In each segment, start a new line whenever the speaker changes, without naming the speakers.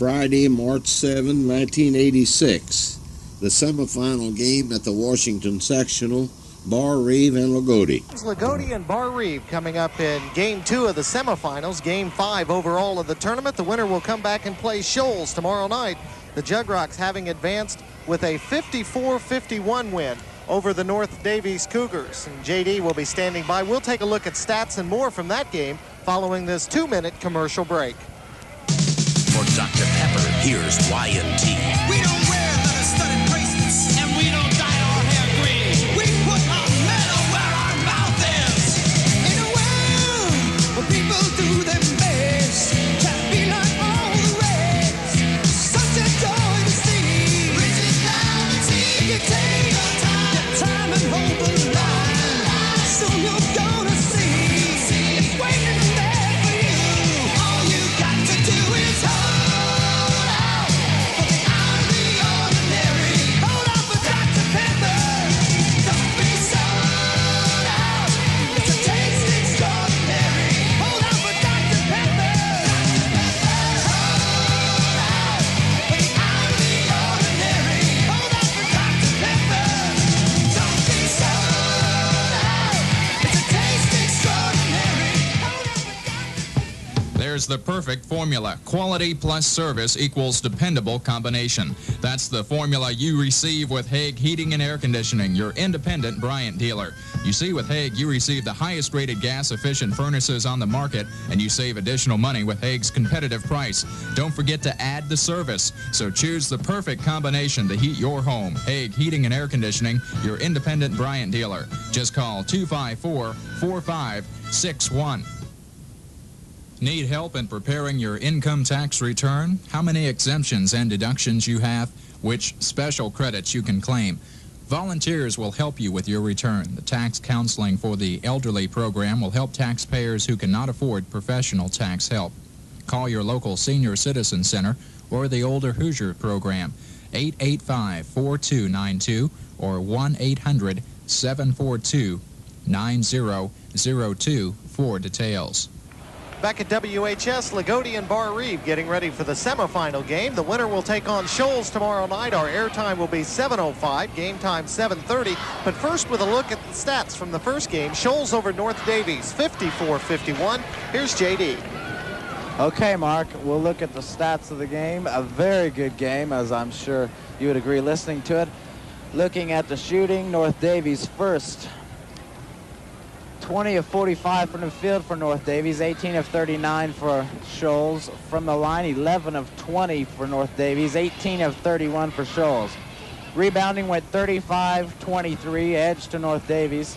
Friday, March 7, 1986. The semifinal game at the Washington Sectional, Barr Reeve and Loogootee.
Loogootee and Barr Reeve coming up in Game 2 of the semifinals, Game 5 overall of the tournament. The winner will come back and play Shoals tomorrow night. The Jugrocks having advanced with a 54-51 win over the North Davies Cougars. And JD will be standing by. We'll take a look at stats and more from that game following this 2-minute commercial break.
For Dr. Pepper, here's Y&T.
We don't wear leather-studded bracelets, and we don't dye our hair green. We put our metal where our mouth is. In a world where people do their best, try to be like all the rest. Such a joy to see. Originality. You take your time and hold the line. Soon you're gonna see. It's waiting there for you. All you got to do is hold out for the out of the ordinary. Hold out for Dr. Pepper. Don't be sold out. It's a taste extraordinary. Hold out for Dr. Pepper. Hold out for the out of the ordinary. Hold out for Dr. Pepper. Don't be sold out. It's a taste extraordinary. Hold out for Dr.
There's the perfect formula. Quality plus service equals dependable combination. That's the formula you receive with Hague Heating and Air Conditioning, your independent Bryant dealer. You see, with Hague, you receive the highest rated gas-efficient furnaces on the market, and you save additional money with Hague's competitive price. Don't forget to add the service. So choose the perfect combination to heat your home. Hague Heating and Air Conditioning, your independent Bryant dealer. Just call 254-4561. Need help in preparing your income tax return? How many exemptions and deductions you have? Which special credits you can claim? Volunteers will help you with your return. The tax counseling for the elderly program will help taxpayers who cannot afford professional tax help. Call your local senior citizen center or the Older Hoosier program, 885-4292 or 1-800-742-9002 for details.
Back at WHS, Loogootee and Barr Reeve getting ready for the semifinal game. The winner will take on Shoals tomorrow night. Our airtime will be 7:05, game time 7:30. But first, with a look at the stats from the first game, Shoals over North Davies, 54-51. Here's JD.
Okay, Mark, we'll look at the stats of the game. A very good game, as I'm sure you would agree listening to it. Looking at the shooting, North Davies first. 20 of 45 from the field for North Davies, 18 of 39 for Shoals. From the line, 11 of 20 for North Davies, 18 of 31 for Shoals. Rebounding went 35-23, edge to North Davies.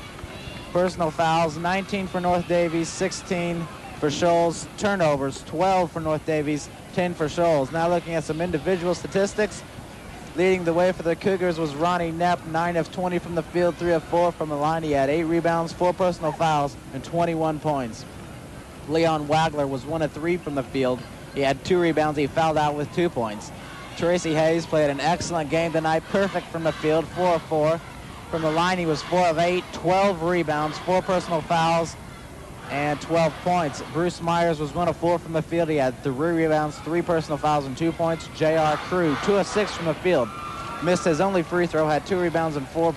Personal fouls, 19 for North Davies, 16 for Shoals. Turnovers, 12 for North Davies, 10 for Shoals. Now looking at some individual statistics. Leading the way for the Cougars was Ronnie Knapp, 9 of 20 from the field, 3 of 4 from the line. He had 8 rebounds, 4 personal fouls, and 21 points. Leon Wagler was 1 of 3 from the field. He had 2 rebounds. He fouled out with 2 points. Tracy Hayes played an excellent game tonight, perfect from the field, 4 of 4. From the line, he was 4 of 8, 12 rebounds, 4 personal fouls, and 12 points. Bruce Myers was 1 of 4 from the field. He had 3 rebounds, 3 personal fouls, and 2 points. J.R. Crew, 2 of 6 from the field. Missed his only free throw, had 2 rebounds and 4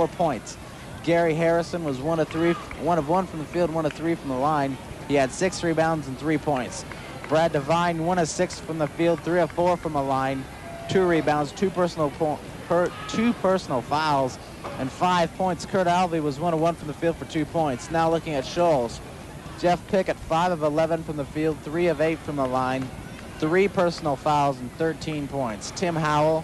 points. Gary Harrison was 1 of 1 from the field, 1 of 3 from the line. He had 6 rebounds and 3 points. Brad Devine, 1 of 6 from the field, 3 of 4 from the line, 2 rebounds, 2 personal fouls, and 5 points. Kurt Alvey was 1 of 1 from the field for 2 points. Now looking at Shoals. Jeff Pickett, 5 of 11 from the field, 3 of 8 from the line, 3 personal fouls, and 13 points. Tim Howell,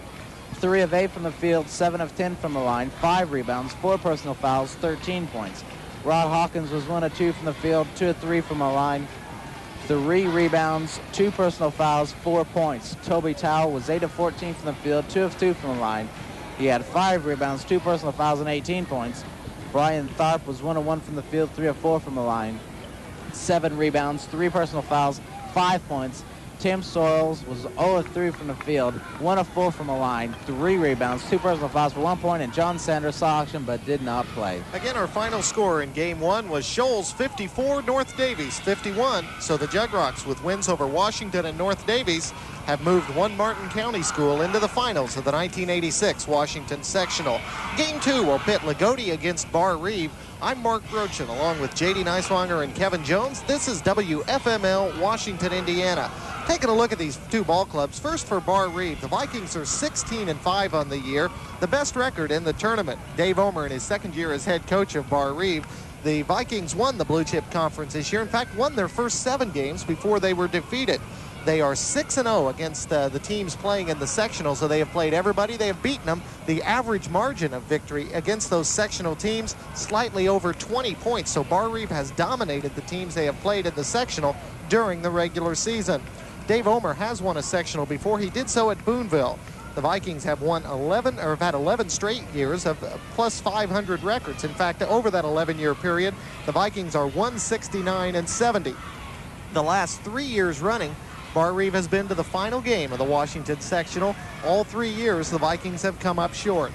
3 of 8 from the field, 7 of 10 from the line, 5 rebounds, 4 personal fouls, 13 points. Rod Hawkins was 1 of 2 from the field, 2 of 3 from the line, 3 rebounds, 2 personal fouls, 4 points. Toby Towell was 8 of 14 from the field, 2 of 2 from the line. He had 5 rebounds, 2 personal fouls, and 18 points. Brian Tharp was 1 of 1 from the field, 3 of 4 from the line. 7 rebounds, 3 personal fouls, 5 points. Tim Soils was 0 of 3 from the field, 1 of 4 from the line, 3 rebounds, 2 personal fouls for 1 point, and John Sanders saw action but did not play.
Again, our final score in Game 1 was Shoals 54, North Davies 51. So the Jugrocks, with wins over Washington and North Davies, have moved one Martin County school into the finals of the 1986 Washington Sectional. Game 2 will pit Loogootee against Barr Reeve. I'm Mark Brochin, along with J.D. Neiswanger and Kevin Jones. This is WFML, Washington, Indiana. Taking a look at these two ball clubs. First for Barr Reeve, the Vikings are 16-5 on the year, the best record in the tournament. Dave Omer, in his second year as head coach of Barr Reeve, the Vikings won the Blue Chip Conference this year. In fact, won their first 7 games before they were defeated. They are 6-0 against the teams playing in the sectional, so they have played everybody. They have beaten them. The average margin of victory against those sectional teams, slightly over 20 points. So Barr Reeve has dominated the teams they have played in the sectional during the regular season. Dave Omer has won a sectional before. He did so at Boonville. The Vikings have won 11, or have had 11 straight years of plus 500 records. In fact, over that 11-year period, the Vikings are 169-70. The last 3 years running, Barr Reeve has been to the final game of the Washington Sectional. All 3 years, the Vikings have come up short.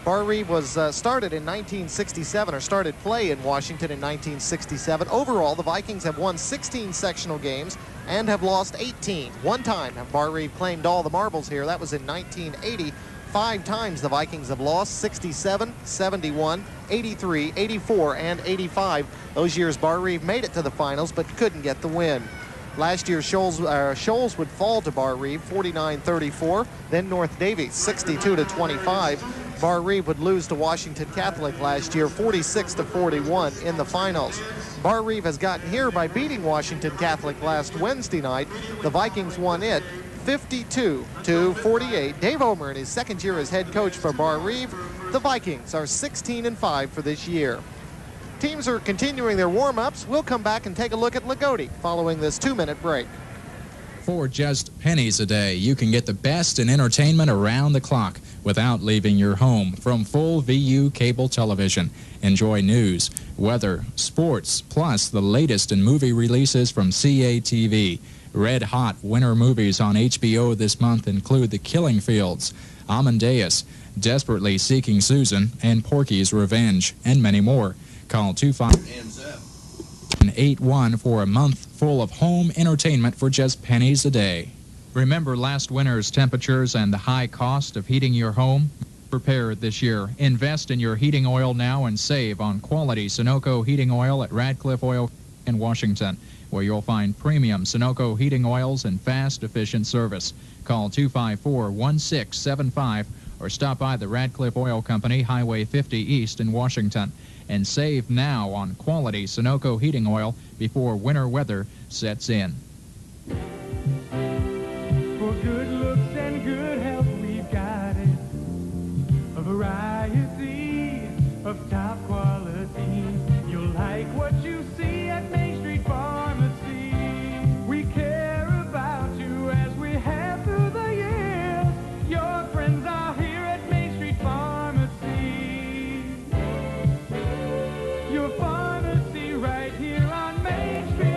Barr Reeve was started in 1967, or started play in Washington in 1967. Overall, the Vikings have won 16 sectional games and have lost 18. One time have Barr Reeve claimed all the marbles here. That was in 1980. 5 times the Vikings have lost: 67, 71, 83, 84, and 85. Those years Barr Reeve made it to the finals but couldn't get the win. Last year, Shoals would fall to Barr Reeve 49-34. Then North Davies 62-25. Barr Reeve would lose to Washington Catholic last year 46-41 in the finals. Barr Reeve has gotten here by beating Washington Catholic last Wednesday night. The Vikings won it 52-48. Dave Omer, in his second year as head coach for Barr Reeve, the Vikings are 16-5 for this year. Teams are continuing their warm-ups. We'll come back and take a look at Loogootee following this 2-minute break.
For just pennies a day, you can get the best in entertainment around the clock without leaving your home from full VU cable television. Enjoy news, weather, sports, plus the latest in movie releases from CATV. Red-hot winter movies on HBO this month include The Killing Fields, Amadeus, Desperately Seeking Susan, and Porky's Revenge, and many more. Call 258-81 for a month full of home entertainment for just pennies a day. Remember last winter's temperatures and the high cost of heating your home? Prepare this year. Invest in your heating oil now and save on quality Sunoco heating oil at Radcliffe Oil in Washington, where you'll find premium Sunoco heating oils and fast, efficient service. Call 254-1675 or stop by the Radcliffe Oil Company, Highway 50 East in Washington, and save now on quality Sunoco heating oil before winter weather sets in.
For good looks and good health, we've got it. A variety of top quality. You'll like what you see at Main Street Pharmacy. We care about you as we have through the years. Your friends are here at Main Street Pharmacy. Your pharmacy right here on Main Street.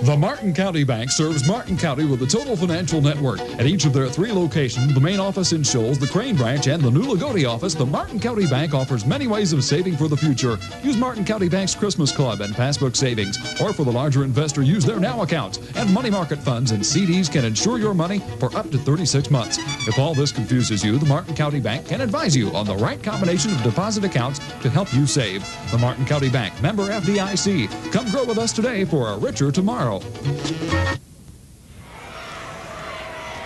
The Martin County Bank serves Martin County with a total financial network. At each of their 3 locations, the main office in Shoals, the Crane branch, and the new Loogootee office, the Martin County Bank offers many ways of saving for the future. Use Martin County Bank's Christmas Club and Passbook Savings. Or for the larger investor, use their Now accounts. And money market funds and CDs can insure your money for up to 36 months. If all this confuses you, the Martin County Bank can advise you on the right combination of deposit accounts to help you save. The Martin County Bank, member FDIC. Come grow with us today for a richer tomorrow.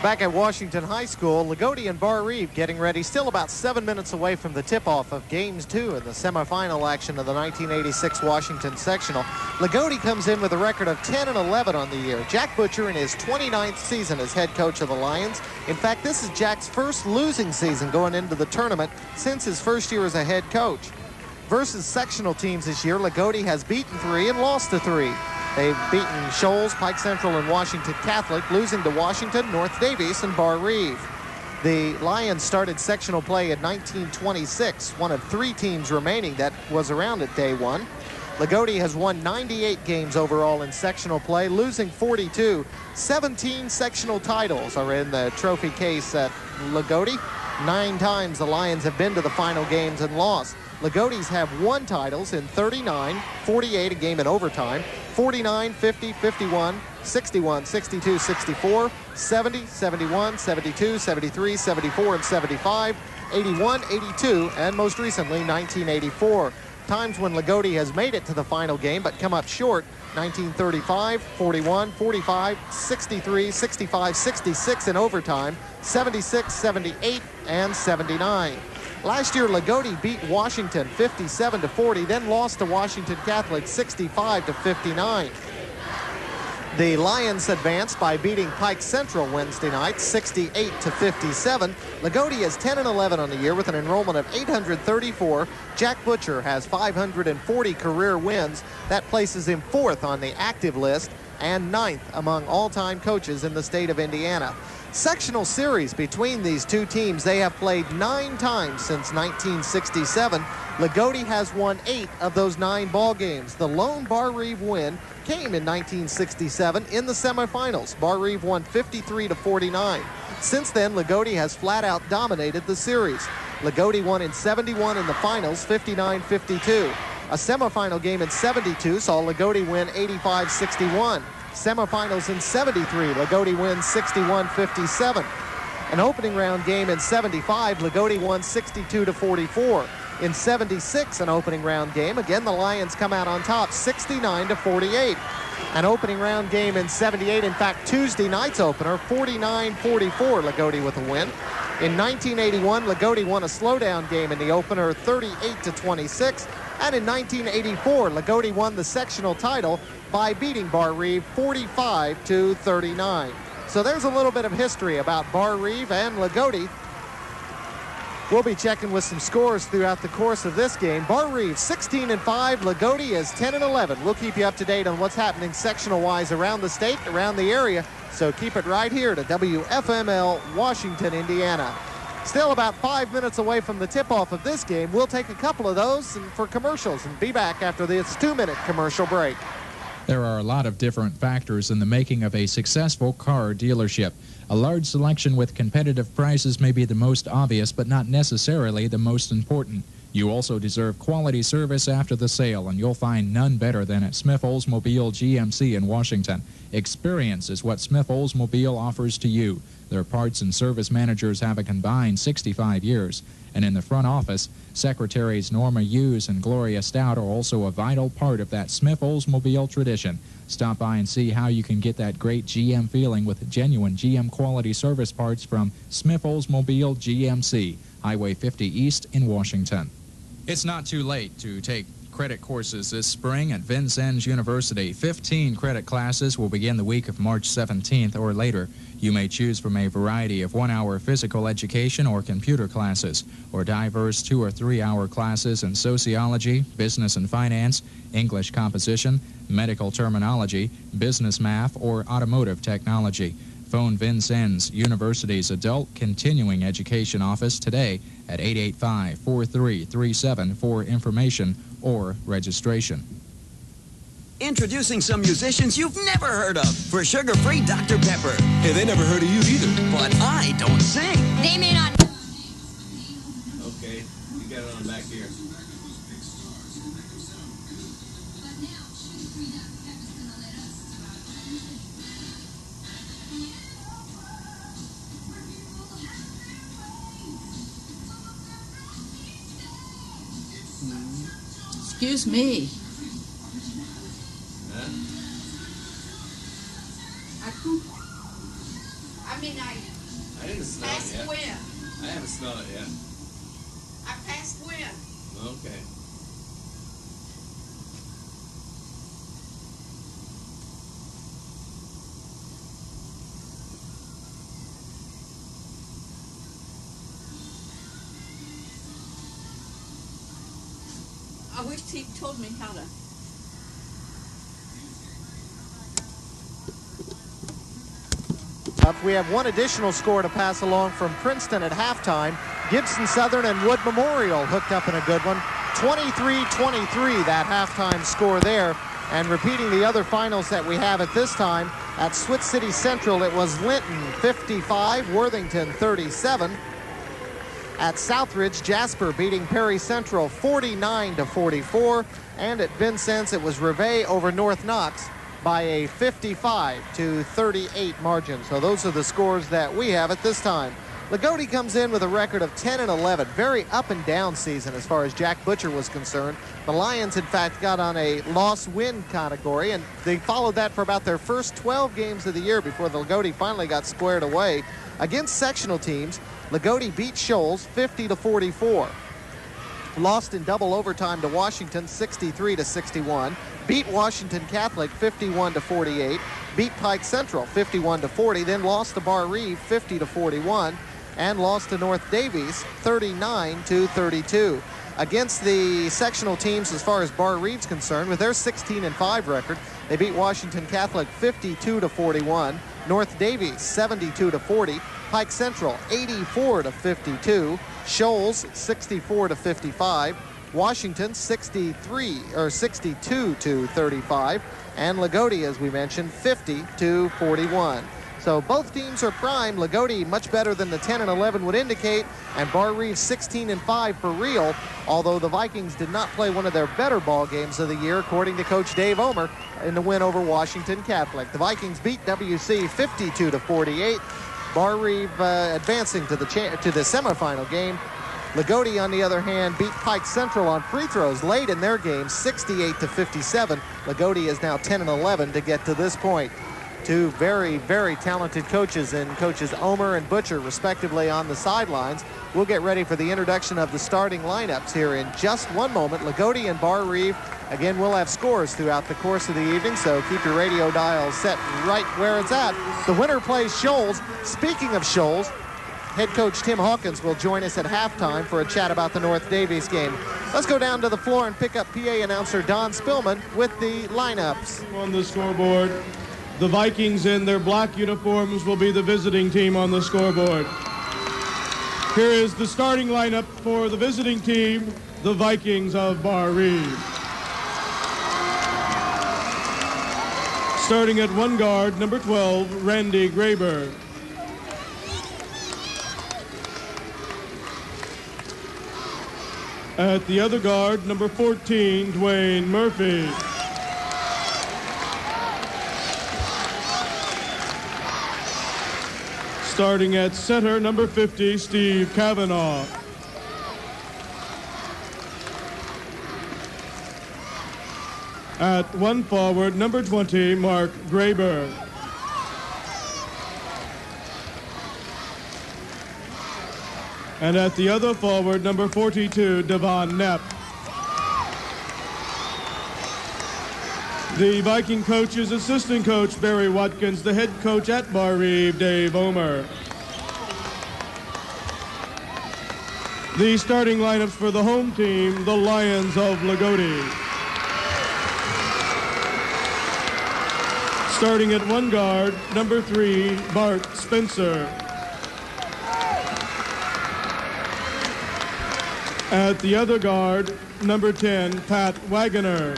Back at Washington High School, Loogootee and Barr Reeve getting ready, still about 7 minutes away from the tip-off of Games 2 in the semifinal action of the 1986 Washington Sectional. Loogootee comes in with a record of 10-11 on the year. Jack Butcher in his 29th season as head coach of the Lions. In fact, this is Jack's first losing season going into the tournament since his first year as a head coach. Versus sectional teams this year, Loogootee has beaten 3 and lost to 3. They've beaten Shoals, Pike Central, and Washington Catholic, losing to Washington, North Davies, and Barr Reeve. The Lions started sectional play in 1926, one of 3 teams remaining that was around at day 1. Loogootee has won 98 games overall in sectional play, losing 42. 17 sectional titles are in the trophy case at Loogootee. 9 times the Lions have been to the final games and lost. Loogootie's have won titles in 39, 48 a game in overtime, 49, 50, 51, 61, 62, 64, 70, 71, 72, 73, 74, and 75, 81, 82, and most recently 1984. Times when Loogootee has made it to the final game but come up short: 1935, 41, 45, 63, 65, 66 in overtime, 76, 78, and 79. Last year, Loogootee beat Washington 57-40, then lost to Washington Catholic 65-59. The Lions advanced by beating Pike Central Wednesday night 68-57. Loogootee is 10-11 on the year with an enrollment of 834. Jack Butcher has 540 career wins. That places him 4th on the active list and 9th among all-time coaches in the state of Indiana. Sectional series between these two teams, they have played 9 times since 1967. Loogootee has won 8 of those 9 ball games. The lone Barr Reeve win came in 1967 in the semifinals. Barr Reeve won 53-49. Since then, Loogootee has flat out dominated the series. Loogootee won in 71 in the finals, 59-52. A semifinal game in 72 saw Loogootee win 85-61. Semifinals in 73, Loogootee wins 61-57. An opening round game in 75, Loogootee won 62-44. In 76, an opening round game, again the Lions come out on top, 69-48. An opening round game in 78, in fact Tuesday night's opener, 49-44, Loogootee with a win. In 1981, Loogootee won a slowdown game in the opener, 38-26. And in 1984, Loogootee won the sectional title by beating Barr Reeve 45-39. So there's a little bit of history about Barr Reeve and Loogootee. We'll be checking with some scores throughout the course of this game. Barr Reeve 16-5, Loogootee is 10-11. We'll keep you up to date on what's happening sectional-wise around the state, around the area. So keep it right here to WFML, Washington, Indiana. Still about 5 minutes away from the tip-off of this game. We'll take a couple of those for commercials and be back after this 2-minute commercial break.
There are a lot of different factors in the making of a successful car dealership. A large selection with competitive prices may be the most obvious, but not necessarily the most important. You also deserve quality service after the sale, and you'll find none better than at Smith Oldsmobile GMC in Washington. Experience is what Smith Oldsmobile offers to you. Their parts and service managers have a combined 65 years. And in the front office, Secretaries Norma Hughes and Gloria Stout are also a vital part of that Smith Oldsmobile tradition. Stop by and see how you can get that great GM feeling with genuine GM quality service parts from Smith Oldsmobile GMC, Highway 50 East in Washington. It's not too late to take credit courses this spring at Vincennes University. 15 credit classes will begin the week of March 17th or later. You may choose from a variety of 1-hour physical education or computer classes, or diverse 2- or 3-hour classes in sociology, business and finance, English composition, medical terminology, business math, or automotive technology. Phone Vincennes University's Adult Continuing Education Office today at 885-4337 for information or registration.
Introducing some musicians you've never heard of for sugar-free Dr. Pepper.
Hey, they never heard of you either.
But I don't sing.
They may not.
Okay, you got it on back here.
Excuse me.
I didn't smell it yet.
When?
I haven't smelled it yet.
I passed when?
Okay.
I wish he told me how to.
We have one additional score to pass along from Princeton at halftime. Gibson Southern and Wood Memorial hooked up in a good one. 23-23, that halftime score there. And repeating the other finals that we have at this time, at Switz City Central, it was Linton 55, Worthington 37. At Southridge, Jasper beating Perry Central 49-44. And at Vincennes, it was Reveille over North Knox by a 55-38 margin. So those are the scores that we have at this time. Loogootee comes in with a record of 10-11. Very up and down season as far as Jack Butcher was concerned. The Lions, in fact, got on a loss-win category, and they followed that for about their first 12 games of the year before the Loogootee finally got squared away. Against sectional teams, Loogootee beat Shoals 50-44. Lost in double overtime to Washington 63-61. Beat Washington Catholic 51-48. Beat Pike Central 51-40. Then lost to Barr Reeve 50-41. And lost to North Davies 39-32. Against the sectional teams as far as Barr Reeve's concerned, with their 16-5 record, they beat Washington Catholic 52-41. North Davies 72-40. Pike Central 84-52. Shoals 64-55. Washington 62-35. And Loogootee, as we mentioned, 50-41. So both teams are prime. Loogootee much better than the 10-11 would indicate, and Barr Reeve 16-5 for real, although the Vikings did not play one of their better ball games of the year, according to Coach Dave Omer, in the win over Washington Catholic. The Vikings beat WC 52-48. Barr Reeve advancing to the semifinal game. Loogootee, on the other hand, beat Pike Central on free throws late in their game, 68-57. Loogootee is now 10-11 to get to this point. Two very, very talented coaches in Coaches Omer and Butcher, respectively, on the sidelines. We'll get ready for the introduction of the starting lineups here in just one moment. Loogootee and Barr Reeve. Again, we'll have scores throughout the course of the evening, so keep your radio dial set right where it's at. The winner plays Shoals. Speaking of Shoals, head coach Tim Hawkins will join us at halftime for a chat about the North Davies game. Let's go down to the floor and pick up PA announcer Don Spillman with the lineups.
On the scoreboard, the Vikings in their black uniforms will be the visiting team on the scoreboard. Here is the starting lineup for the visiting team, the Vikings of Barr Reeve. Starting at one guard, number 12, Randy Graber. At the other guard, number 14, Dwayne Murphy. Starting at center, number 50, Steve Cavanaugh. At one forward, number 20, Mark Graber. And at the other forward, number 42, Devon Knapp. The Viking coach is assistant coach Barry Watkins, the head coach at Barr Reeve, Dave Omer. The starting lineups for the home team, the Lions of Loogootee. Starting at one guard, number 3, Bart Spencer. At the other guard, number 10, Pat Wagoner.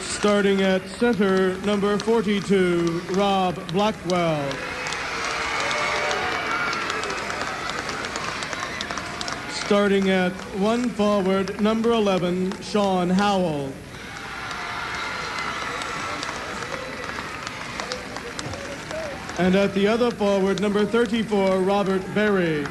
Starting at center, number 42, Rob Blackwell. Starting at one forward, number 11, Sean Howell. And at the other forward, number 34, Robert Berry.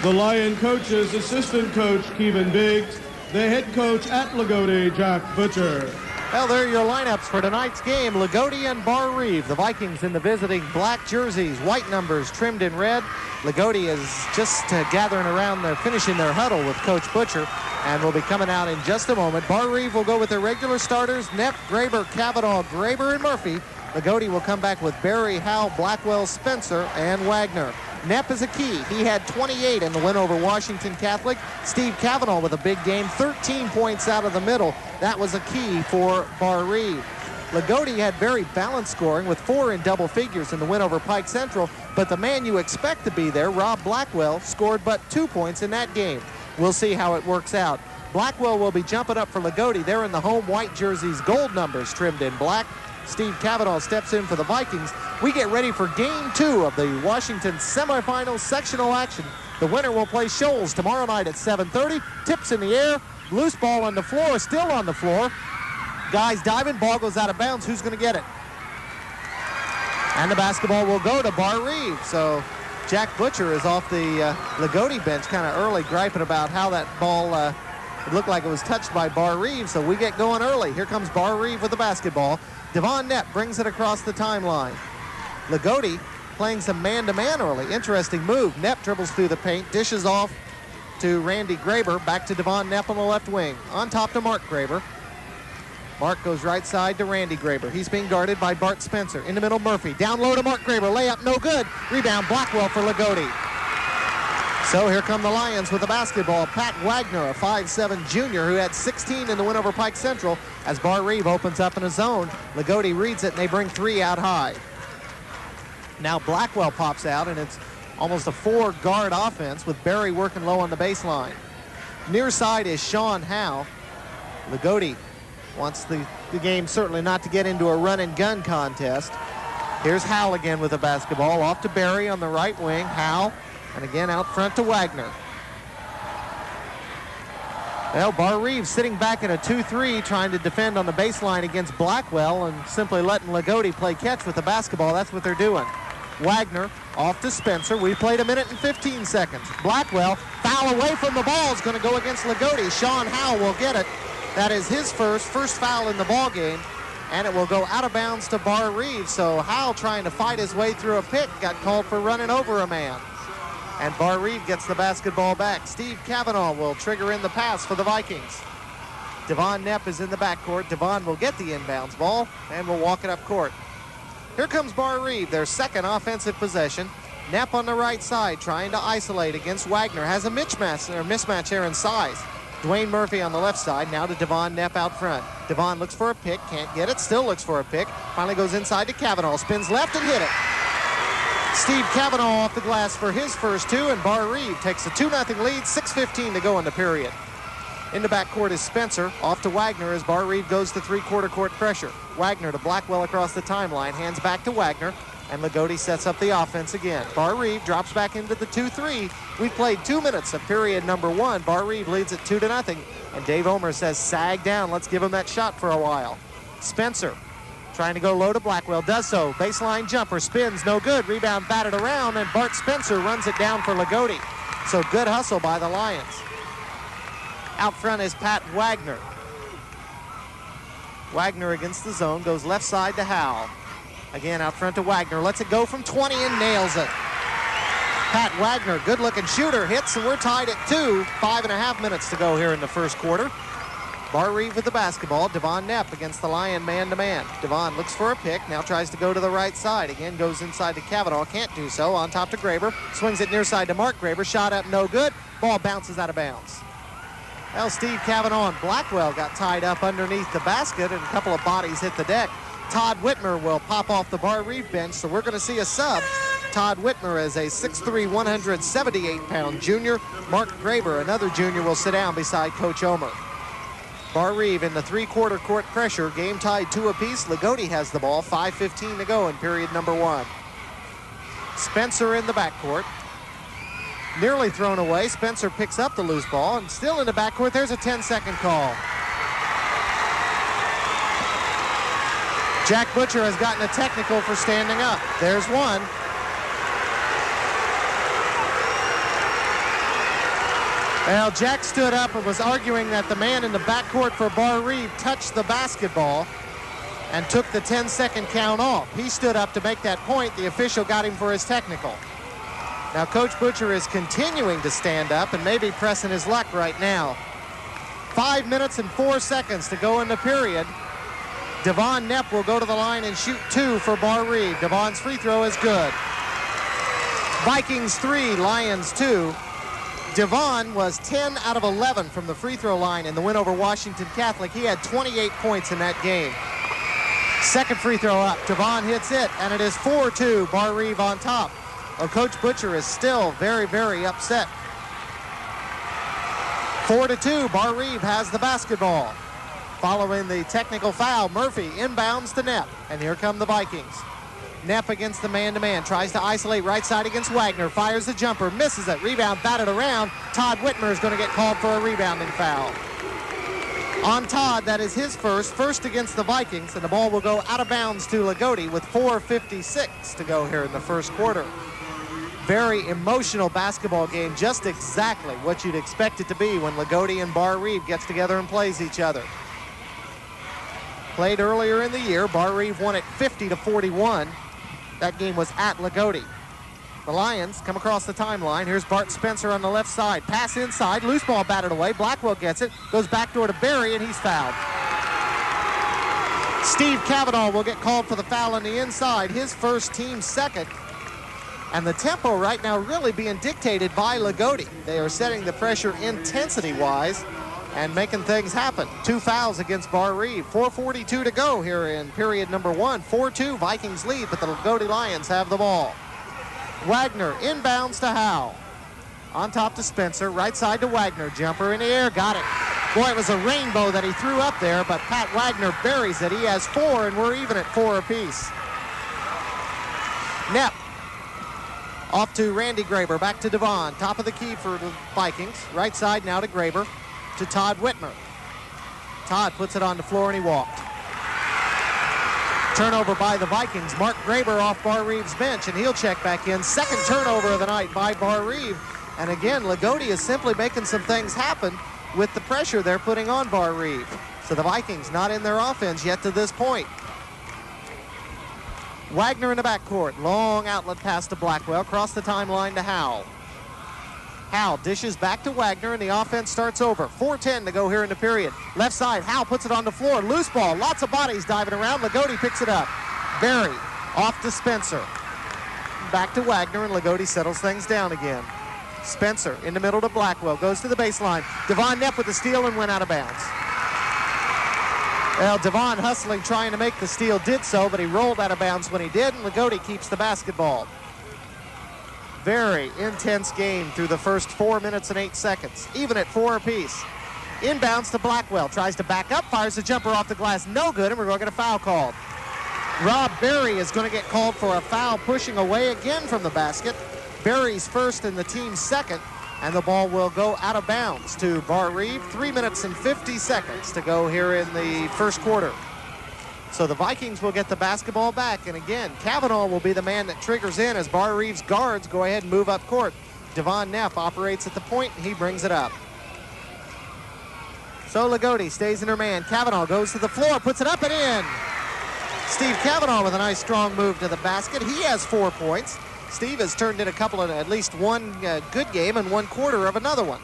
The Lion coaches, assistant coach Kevin Biggs, the head coach at Loogootee, Jack Butcher.
Well, there are your lineups for tonight's game. Loogootee and Barr Reeve. The Vikings in the visiting black jerseys, white numbers trimmed in red. Loogootee is just gathering around there, finishing their huddle with Coach Butcher, and will be coming out in just a moment. Barr Reeve will go with their regular starters, Knapp, Graber, Cavanaugh, Graber, and Murphy. Loogootee will come back with Berry, Howe, Blackwell, Spencer, and Wagner. Knapp is a key. He had 28 in the win over Washington Catholic. Steve Cavanaugh with a big game, 13 points out of the middle. That was a key for Barr Reeve. Loogootee had very balanced scoring with 4 in double figures in the win over Pike Central, but the man you expect to be there, Rob Blackwell, scored but 2 points in that game. We'll see how it works out. Blackwell will be jumping up for Loogootee. They're in the home white jerseys, gold numbers trimmed in black. Steve Cavanaugh steps in for the Vikings. We get ready for game 2 of the Washington semifinal sectional action. The winner will play Shoals tomorrow night at 7:30. Tips in the air, loose ball on the floor, still on the floor. Guys diving, ball goes out of bounds. Who's going to get it? And the basketball will go to Barr Reeve. So Jack Butcher is off the Loogootee bench kind of early, griping about how that ball it looked like it was touched by Barr Reeve. So we get going early. Here comes Barr Reeve with the basketball. Devon Knapp brings it across the timeline. Loogootee playing some man-to-man early. Interesting move. Knapp dribbles through the paint, dishes off to Randy Graber. Back to Devon Knapp on the left wing. On top to Mark Graber. Mark goes right side to Randy Graber. He's being guarded by Bart Spencer. In the middle, Murphy. Down low to Mark Graber. Layup, no good. Rebound, Blackwell for Loogootee. So here come the Lions with the basketball. Pat Wagner, a 5'7 junior who had 16 in the win over Pike Central, as Barr Reeve opens up in a zone. Loogootee reads it, and they bring 3 out high. Now Blackwell pops out, and it's almost a 4-guard offense with Barry working low on the baseline. Near side is Sean Howe. Loogootee wants the game certainly not to get into a run-and-gun contest. Here's Howe again with the basketball. Off to Barry on the right wing. Howe, and again out front to Wagner. Well, Barr Reeve sitting back in a 2-3, trying to defend on the baseline against Blackwell and simply letting Loogootee play catch with the basketball. That's what they're doing. Wagner off to Spencer. We played 1 minute and 15 seconds. Blackwell, foul away from the ball, is going to go against Loogootee. Sean Howe will get it. That is his first foul in the ball game, and it will go out of bounds to Barr Reeve. So Howe, trying to fight his way through a pick, got called for running over a man. And Barr Reeve gets the basketball back. Steve Cavanaugh will trigger in the pass for the Vikings. Devon Knapp is in the backcourt. Devon will get the inbounds ball and will walk it up court. Here comes Barr Reeve, their second offensive possession. Knapp on the right side, trying to isolate against Wagner. Has a mismatch here in size. Dwayne Murphy on the left side, now to Devon Knapp out front. Devon looks for a pick, can't get it, still looks for a pick. Finally goes inside to Cavanaugh, spins left and hit it. Steve Cavanaugh off the glass for his first 2, and Barr Reeve takes a 2-0 lead, 6:15 to go in the period. In the backcourt is Spencer, off to Wagner as Barr Reeve goes to 3/4 court pressure. Wagner to Blackwell across the timeline, hands back to Wagner, and Loogootee sets up the offense again. Barr Reeve drops back into the 2-3. We've played 2 minutes of period number 1. Barr Reeve leads it 2-0, and Dave Omer says, sag down, let's give him that shot for a while. Spencer trying to go low to Blackwell, does so. Baseline jumper, spins, no good. Rebound batted around, and Bart Spencer runs it down for Loogootee. So good hustle by the Lions. Out front is Pat Wagner. Wagner against the zone, goes left side to Howe. Again, out front to Wagner, lets it go from 20 and nails it. Pat Wagner, good-looking shooter, hits, and we're tied at 2. 5.5 minutes to go here in the first quarter. Barr Reeve with the basketball. Devon Knapp against the Lion man-to-man. Devon looks for a pick, now tries to go to the right side. Again, goes inside to Cavanaugh, can't do so. On top to Graber, swings it near side to Mark Graber. Shot up, no good. Ball bounces out of bounds. Well, Steve Cavanaugh and Blackwell got tied up underneath the basket, and a couple of bodies hit the deck. Todd Whitmer will pop off the Barr Reeve bench, so we're going to see a sub. Todd Whitmer is a 6'3", 178-pound junior. Mark Graber, another junior, will sit down beside Coach Omer. Barr Reeve in the 3/4 court pressure, game tied 2 apiece. Loogootee has the ball, 5:15 to go in period number 1. Spencer in the backcourt. Nearly thrown away. Spencer picks up the loose ball, and still in the backcourt, there's a 10-second call. Jack Butcher has gotten a technical for standing up. There's one. Well, Jack stood up and was arguing that the man in the backcourt for Barr Reeve touched the basketball and took the 10-second count off. He stood up to make that point. The official got him for his technical. Now, Coach Butcher is continuing to stand up and maybe pressing his luck right now. 5 minutes and 4 seconds to go in the period. Devon Knapp will go to the line and shoot 2 for Barr Reeve. Devon's free throw is good. Vikings 3, Lions 2. Devon was 10 out of 11 from the free throw line in the win over Washington Catholic. He had 28 points in that game. Second free throw up. Devon hits it, and it is 4-2. Barr Reeve on top. Well, Coach Butcher is still very, very upset. 4-2. Barr Reeve has the basketball. Following the technical foul, Murphy inbounds to Knapp, and here come the Vikings. Knapp against the man-to-man, tries to isolate right side against Wagner, fires the jumper, misses it, rebound batted around. Todd Whitmer is going to get called for a rebounding foul. On Todd, that is his first against the Vikings, and the ball will go out of bounds to Loogootee with 4:56 to go here in the first quarter. Very emotional basketball game, just exactly what you'd expect it to be when Loogootee and Barr Reeve gets together and plays each other. Played earlier in the year, Barr Reeve won it 50-41. That game was at Loogootee. The Lions come across the timeline. Here's Bart Spencer on the left side. Pass inside, loose ball batted away. Blackwell gets it, goes backdoor to Barry, and he's fouled. Steve Cavanaugh will get called for the foul on the inside, his first, team second. And the tempo right now really being dictated by Loogootee. They are setting the pressure intensity-wise and making things happen. 2 fouls against Barr Reeve. 4:42 to go here in period number 1. 4-2, Vikings lead, but the Loogootee Lions have the ball. Wagner inbounds to Howe. On top to Spencer, right side to Wagner. Jumper in the air, got it. Boy, it was a rainbow that he threw up there, but Pat Wagner buries it. He has 4, and we're even at 4 apiece. Knapp off to Randy Graber, back to Devon. Top of the key for the Vikings. Right side now to Graber, to Todd Whitmer. Todd puts it on the floor and he walked. Turnover by the Vikings. Mark Graber off Barr Reeve's bench, and he'll check back in. Second turnover of the night by Barr Reeve. And again, Loogootee is simply making some things happen with the pressure they're putting on Barr Reeve. So the Vikings not in their offense yet to this point. Wagner in the backcourt. Long outlet pass to Blackwell. Across the timeline to Howell. Howell dishes back to Wagner, and the offense starts over. 4:10 to go here in the period. Left side, Howell puts it on the floor. Loose ball, lots of bodies diving around. Loogootee picks it up. Barry off to Spencer. Back to Wagner, and Loogootee settles things down again. Spencer in the middle to Blackwell. Goes to the baseline. Devon Knapp with the steal and went out of bounds. Well, Devon hustling, trying to make the steal, did so, but he rolled out of bounds when he did, and Loogootee keeps the basketball. Very intense game through the first 4 minutes and 8 seconds, even at 4 apiece. Inbounds to Blackwell, tries to back up, fires the jumper off the glass, no good, and we're going to get a foul called. Rob Barry is going to get called for a foul, pushing away again from the basket. Barry's first and the team's second, and the ball will go out of bounds to Barr Reeve. 3 minutes and 50 seconds to go here in the first quarter. So the Vikings will get the basketball back, and again, Cavanaugh will be the man that triggers in as Barr Reeve's guards go ahead and move up court. Devon Knapp operates at the point, and he brings it up. So Loogootee stays in her man. Cavanaugh goes to the floor, puts it up and in. Steve Cavanaugh with a nice strong move to the basket. He has 4 points. Steve has turned in a couple of, at least one good game and 1 quarter of another one.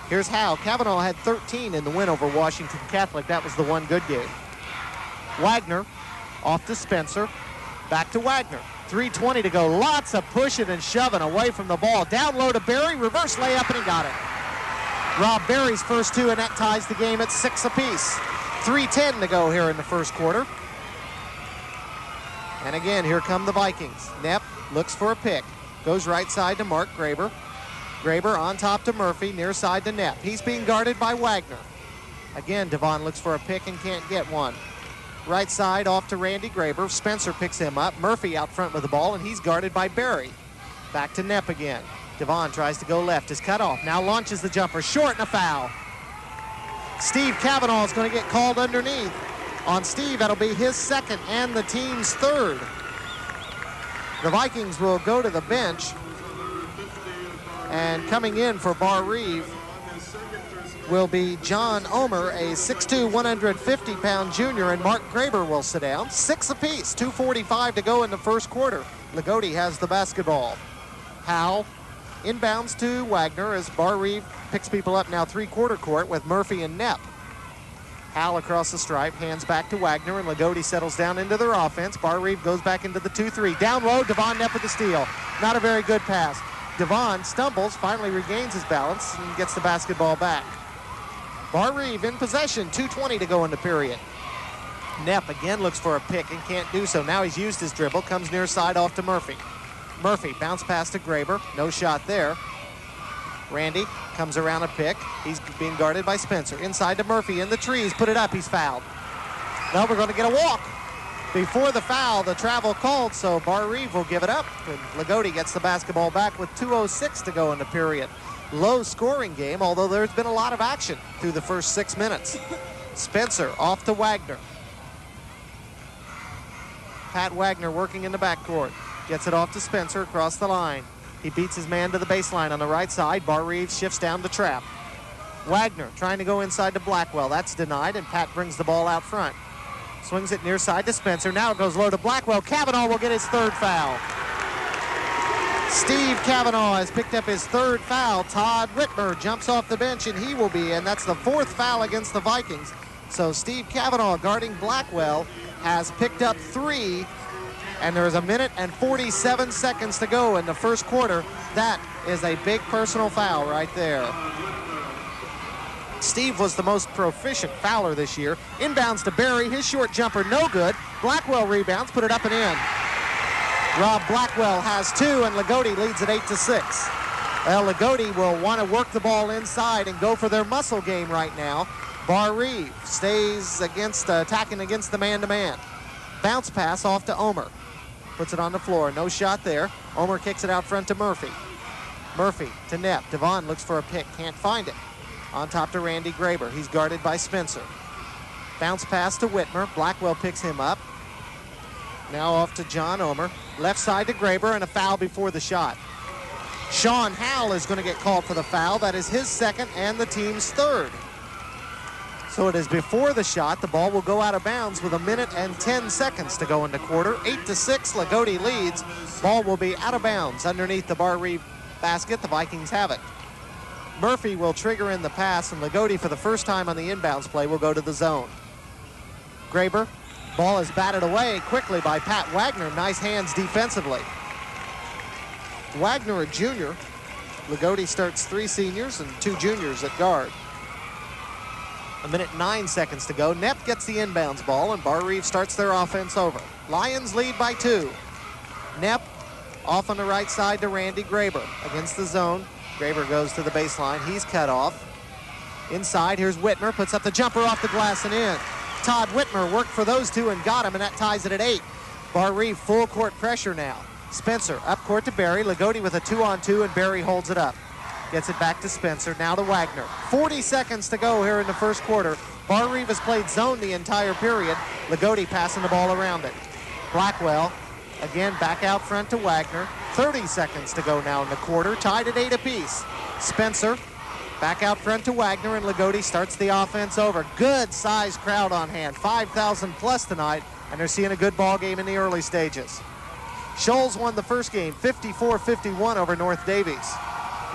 Here's Howe. Cavanaugh had 13 in the win over Washington Catholic. That was the one good game. Wagner off to Spencer. Back to Wagner. 3:20 to go. Lots of pushing and shoving away from the ball. Down low to Barry. Reverse layup, and he got it. Rob Barry's first 2, and that ties the game at 6 apiece. 3:10 to go here in the first quarter. And again, here come the Vikings. Knapp looks for a pick. Goes right side to Mark Graber. Graber on top to Murphy, near side to Knapp. He's being guarded by Wagner. Again, Devon looks for a pick and can't get one. Right side off to Randy Graber. Spencer picks him up. Murphy out front with the ball, and he's guarded by Barry. Back to Knapp again. Devon tries to go left. Is cut off. Now launches the jumper. Short and a foul. Steve Cavanaugh is going to get called underneath. On Steve, that'll be his second and the team's third. The Vikings will go to the bench. And coming in for Barr Reeve will be John Omer, a 6'2", 150-pound junior, and Mark Graber will sit down. 6 apiece, 2:45 to go in the first quarter. Loogootee has the basketball. Howe inbounds to Wagner as Barr Reeve picks people up now 3-quarter court with Murphy and Knapp. Howe across the stripe, hands back to Wagner, and Loogootee settles down into their offense. Barr Reeve goes back into the 2-3. Down low, Devon Knapp with the steal. Not a very good pass. Devon stumbles, finally regains his balance, and gets the basketball back. Barr Reeve in possession, 2:20 to go in the period. Knepp again looks for a pick and can't do so. Now he's used his dribble, comes near side off to Murphy. Murphy bounce pass to Graber, no shot there. Randy comes around a pick. He's being guarded by Spencer. Inside to Murphy in the trees, put it up, he's fouled. No, we're going to get a walk. Before the foul, the travel called, so Barr Reeve will give it up. And Loogootee gets the basketball back with 2:06 to go in the period. Low scoring game, although there's been a lot of action through the first 6 minutes. Spencer off to Wagner. Pat Wagner working in the backcourt. Gets it off to Spencer across the line. He beats his man to the baseline on the right side. Barr Reeve shifts down the trap. Wagner trying to go inside to Blackwell. That's denied, and Pat brings the ball out front. Swings it near side to Spencer. Now it goes low to Blackwell. Cavanaugh will get his third foul. Steve Cavanaugh has picked up his third foul. Todd Whitmer jumps off the bench, and he will be, and that's the fourth foul against the Vikings. So Steve Cavanaugh, guarding Blackwell, has picked up 3, and there is 1 minute and 47 seconds to go in the first quarter. That is a big personal foul right there. Steve was the most proficient fouler this year. Inbounds to Barry, his short jumper no good. Blackwell rebounds, put it up and in. Rob Blackwell has 2, and Loogootee leads at 8-6. Well, Loogootee will want to work the ball inside and go for their muscle game right now. Barr Reeve stays attacking against the man-to-man. Bounce pass off to Omer. Puts it on the floor, no shot there. Omer kicks it out front to Murphy. Murphy to Knepp. Devon looks for a pick, can't find it. On top to Randy Graber. He's guarded by Spencer. Bounce pass to Whitmer. Blackwell picks him up. Now off to John Omer. Left side to Graber, and a foul before the shot. Sean Howell is going to get called for the foul. That is his second and the team's third. So it is before the shot. The ball will go out of bounds with 1 minute and 10 seconds to go in the quarter. 8-6, Loogootee leads. Ball will be out of bounds underneath the Barr Reeve basket. The Vikings have it. Murphy will trigger in the pass, and Loogootee, for the first time on the inbounds play, will go to the zone. Graber, ball is batted away quickly by Pat Wagner. Nice hands defensively. Wagner, a junior. Loogootee starts 3 seniors and 2 juniors at guard. 1 minute 9 seconds to go. Knepp gets the inbounds ball, and Barr Reeve starts their offense over. Lions lead by 2. Knepp off on the right side to Randy Graber against the zone. Graber goes to the baseline. He's cut off. Inside, here's Whitmer. Puts up the jumper off the glass and in. Todd Whitmer worked for those 2 and got him, and that ties it at 8. Barr Reeve full court pressure now. Spencer up court to Barry. Loogootee with a 2-on-2, and Barry holds it up. Gets it back to Spencer. Now to Wagner. 40 seconds to go here in the first quarter. Barr Reeve has played zone the entire period. Loogootee passing the ball around it. Blackwell again back out front to Wagner. 30 seconds to go now in the quarter. Tied at 8 apiece. Spencer back out front to Wagner, and Loogootee starts the offense over. Good sized crowd on hand. 5,000 plus tonight, and they're seeing a good ball game in the early stages. Shoals won the first game 54-51 over North Davies.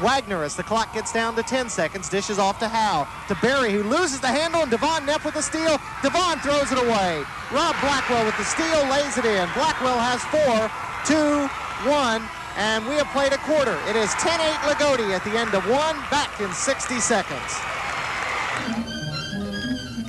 Wagner, as the clock gets down to 10 seconds, dishes off to Howe. To Barry, who loses the handle, and Devon Knepp with the steal. Devon throws it away. Rob Blackwell with the steal, lays it in. Blackwell has 4, 2, 1, and we have played a quarter. It is 10-8 Loogootee at the end of 1, back in 60 seconds.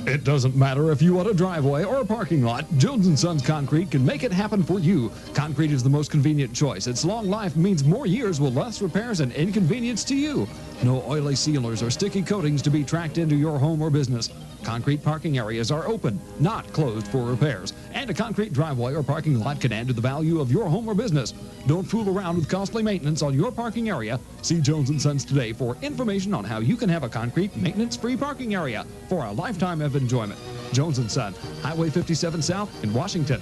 It doesn't matter if you want a driveway or a parking lot, Jones & Sons Concrete can make it happen for you. Concrete is the most convenient choice. Its long life means more years with less repairs and inconvenience to you. No oily sealers or sticky coatings to be tracked into your home or business. Concrete parking areas are open, not closed for repairs. And a concrete driveway or parking lot can add to the value of your home or business. Don't fool around with costly maintenance on your parking area. See Jones & Sons today for information on how you can have a concrete maintenance-free parking area for a lifetime of enjoyment. Jones & Son, Highway 57 South in Washington.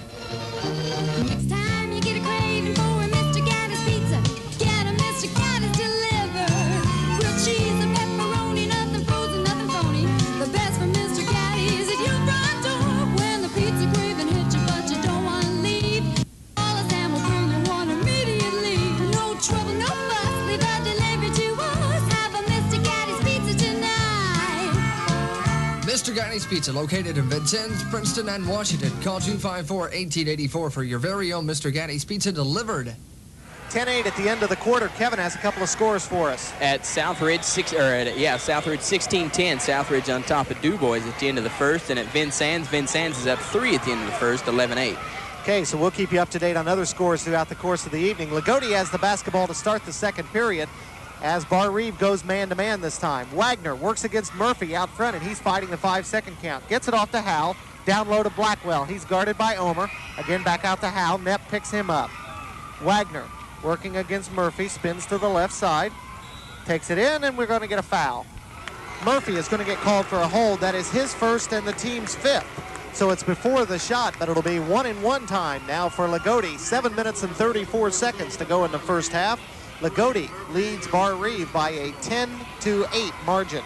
Next time you get a craving for a Mr. Gaddis pizza, get a Mr. Gaddis delivered. Grilled cheese and pepperoni, nothing frozen, nothing phony. The best from Mr. Gaddis at your front door. When the pizza craving hits you, but you don't want to leave, all the Sam will bring you one immediately. No trouble, no fuss, leave a delivery to us. Have a Mr. Gaddis pizza tonight.
Mr. Gaddis Pizza, located in Vincennes, Princeton, and Washington. Call 254-1884 for your very own Mr. Gaddis Pizza delivered.
10-8 at the end of the quarter. Kevin has a couple of scores for us.
At Southridge, Southridge 16-10. Southridge on top of DuBois at the end of the first. And at Vincennes is up 3 at the end of the first, 11-8.
Okay, so we'll keep you up to date on other scores throughout the course of the evening. Loogootee has the basketball to start the second period as Barr Reeve goes man-to-man this time. Wagner works against Murphy out front, and he's fighting the 5-second count. Gets it off to Howell. Down low to Blackwell. He's guarded by Omer. Again, back out to Howell. Knepp picks him up. Wagner working against Murphy. Spins to the left side. Takes it in, and we're going to get a foul. Murphy is going to get called for a hold. That is his first and the team's fifth. So it's before the shot, but it'll be 1-and-1 time now for Loogootee. 7 minutes and 34 seconds to go in the first half. Loogootee leads Barr Reeve by a 10-8 margin.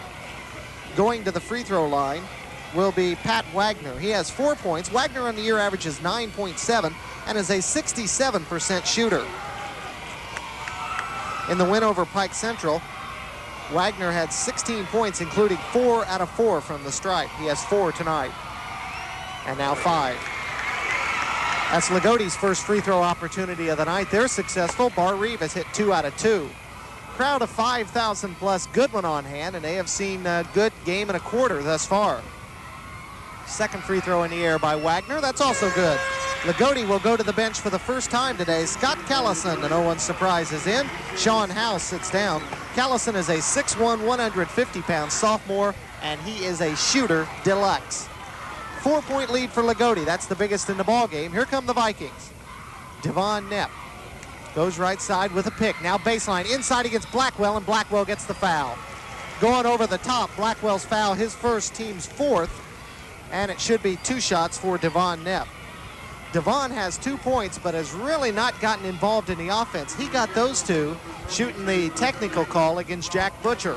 Going to the free throw line will be Pat Wagner. He has 4 points. Wagner on the year averages 9.7 and is a 67% shooter. In the win over Pike Central, Wagner had 16 points, including 4 out of 4 from the stripe. He has 4 tonight. And now 5. That's Loogootee's first free throw opportunity of the night. They're successful. Barr Reeve has hit 2 out of 2. Crowd of 5,000 plus, good one on hand, and they have seen a good game and a quarter thus far. Second free throw in the air by Wagner. That's also good. Loogootee will go to the bench for the first time today. Scott Callison, and no one's surprise, is in. Sean House sits down. Callison is a 6'1", 150-pound sophomore, and he is a shooter deluxe. 4-point lead for Loogootee. That's the biggest in the ball game. Here come the Vikings. Devon Knepp goes right side with a pick. Now baseline inside against Blackwell, and Blackwell gets the foul. Going over the top, Blackwell's foul, his first, team's 4th, and it should be 2 shots for Devon Knepp. Devon has 2 points, but has really not gotten involved in the offense. He got those 2 shooting the technical call against Jack Butcher.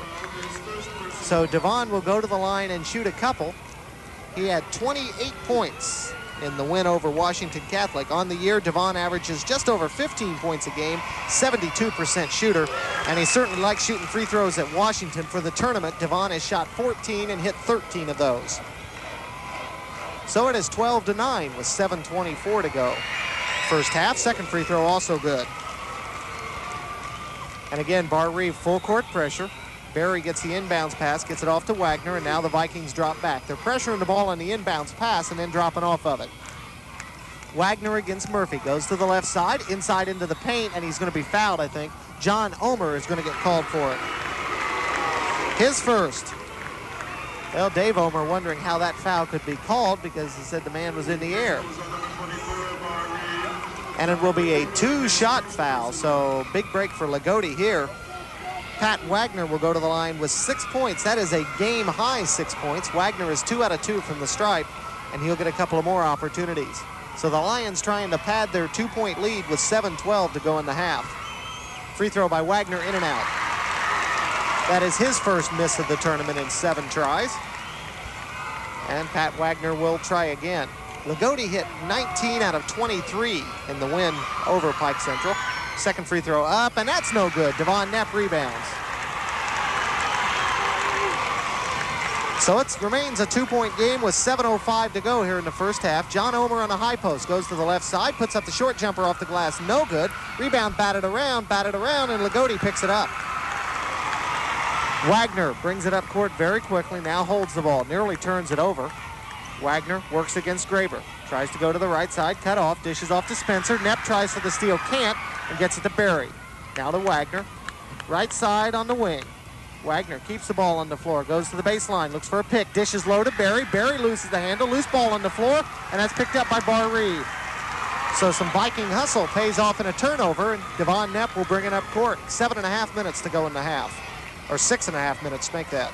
So Devon will go to the line and shoot a couple. He had 28 points in the win over Washington Catholic. On the year, Devon averages just over 15 points a game, 72% shooter, and he certainly likes shooting free throws at Washington. For the tournament, Devon has shot 14 and hit 13 of those. So it is 12-9 with 7:24 to go. First half, second free throw also good. And again, Barr Reeve full court pressure. Barry gets the inbounds pass, gets it off to Wagner, and now the Vikings drop back. They're pressuring the ball on the inbounds pass and then dropping off of it. Wagner against Murphy, goes to the left side, inside into the paint, and he's going to be fouled, I think. John Omer is going to get called for it. His first. Well, Dave Omer wondering how that foul could be called because he said the man was in the air. And it will be a 2-shot foul, so big break for Loogootee here. Pat Wagner will go to the line with 6 points. That is a game-high 6 points. Wagner is 2 out of 2 from the stripe, and he'll get a couple of more opportunities. So the Lions trying to pad their 2-point lead with 7:12 to go in the half. Free throw by Wagner, in and out. That is his first miss of the tournament in 7 tries. And Pat Wagner will try again. Loogootee hit 19 out of 23 in the win over Pike Central. Second free throw up, and that's no good. Devon Knepp rebounds. So it remains a 2-point game with 7:05 to go here in the first half. John Omer on the high post goes to the left side, puts up the short jumper off the glass, no good. Rebound batted around, and Loogootee picks it up. Wagner brings it up court very quickly, now holds the ball, nearly turns it over. Wagner works against Graber, tries to go to the right side, cut off, dishes off to Spencer. Knepp tries for the steal, can't, and gets it to Barry. Now to Wagner, right side on the wing. Wagner keeps the ball on the floor, goes to the baseline, looks for a pick, dishes low to Barry. Barry loses the handle, loose ball on the floor, and that's picked up by Barr Reeve. So some Viking hustle pays off in a turnover, and Devon Knepp will bring it up court. 7.5 minutes to go in the half, or 6.5 minutes to make that.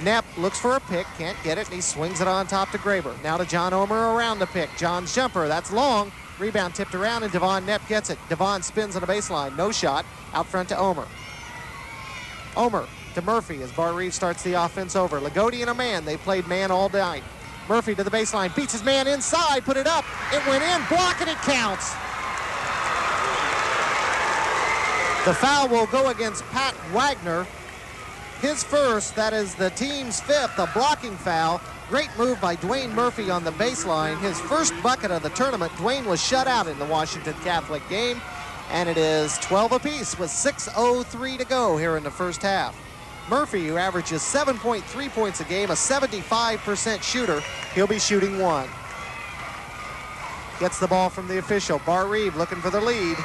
Knepp looks for a pick, can't get it, and he swings it on top to Graber. Now to John Omer around the pick. John's jumper, that's long. Rebound tipped around, and Devon Knepp gets it. Devon spins on the baseline, no shot. Out front to Omer. Omer to Murphy as Barr Reeve starts the offense over. Loogootee and a man, they played man all night. Murphy to the baseline, beats his man inside, put it up. It went in, block, and it counts. The foul will go against Pat Wagner. His first, that is the team's 5th, a blocking foul. Great move by Dwayne Murphy on the baseline. His first bucket of the tournament. Dwayne was shut out in the Washington Catholic game. and it is 12 apiece with 6:03 to go here in the first half. Murphy, who averages 7.3 points a game, a 75% shooter, he'll be shooting 1. Gets the ball from the official. Barr Reeve looking for the lead.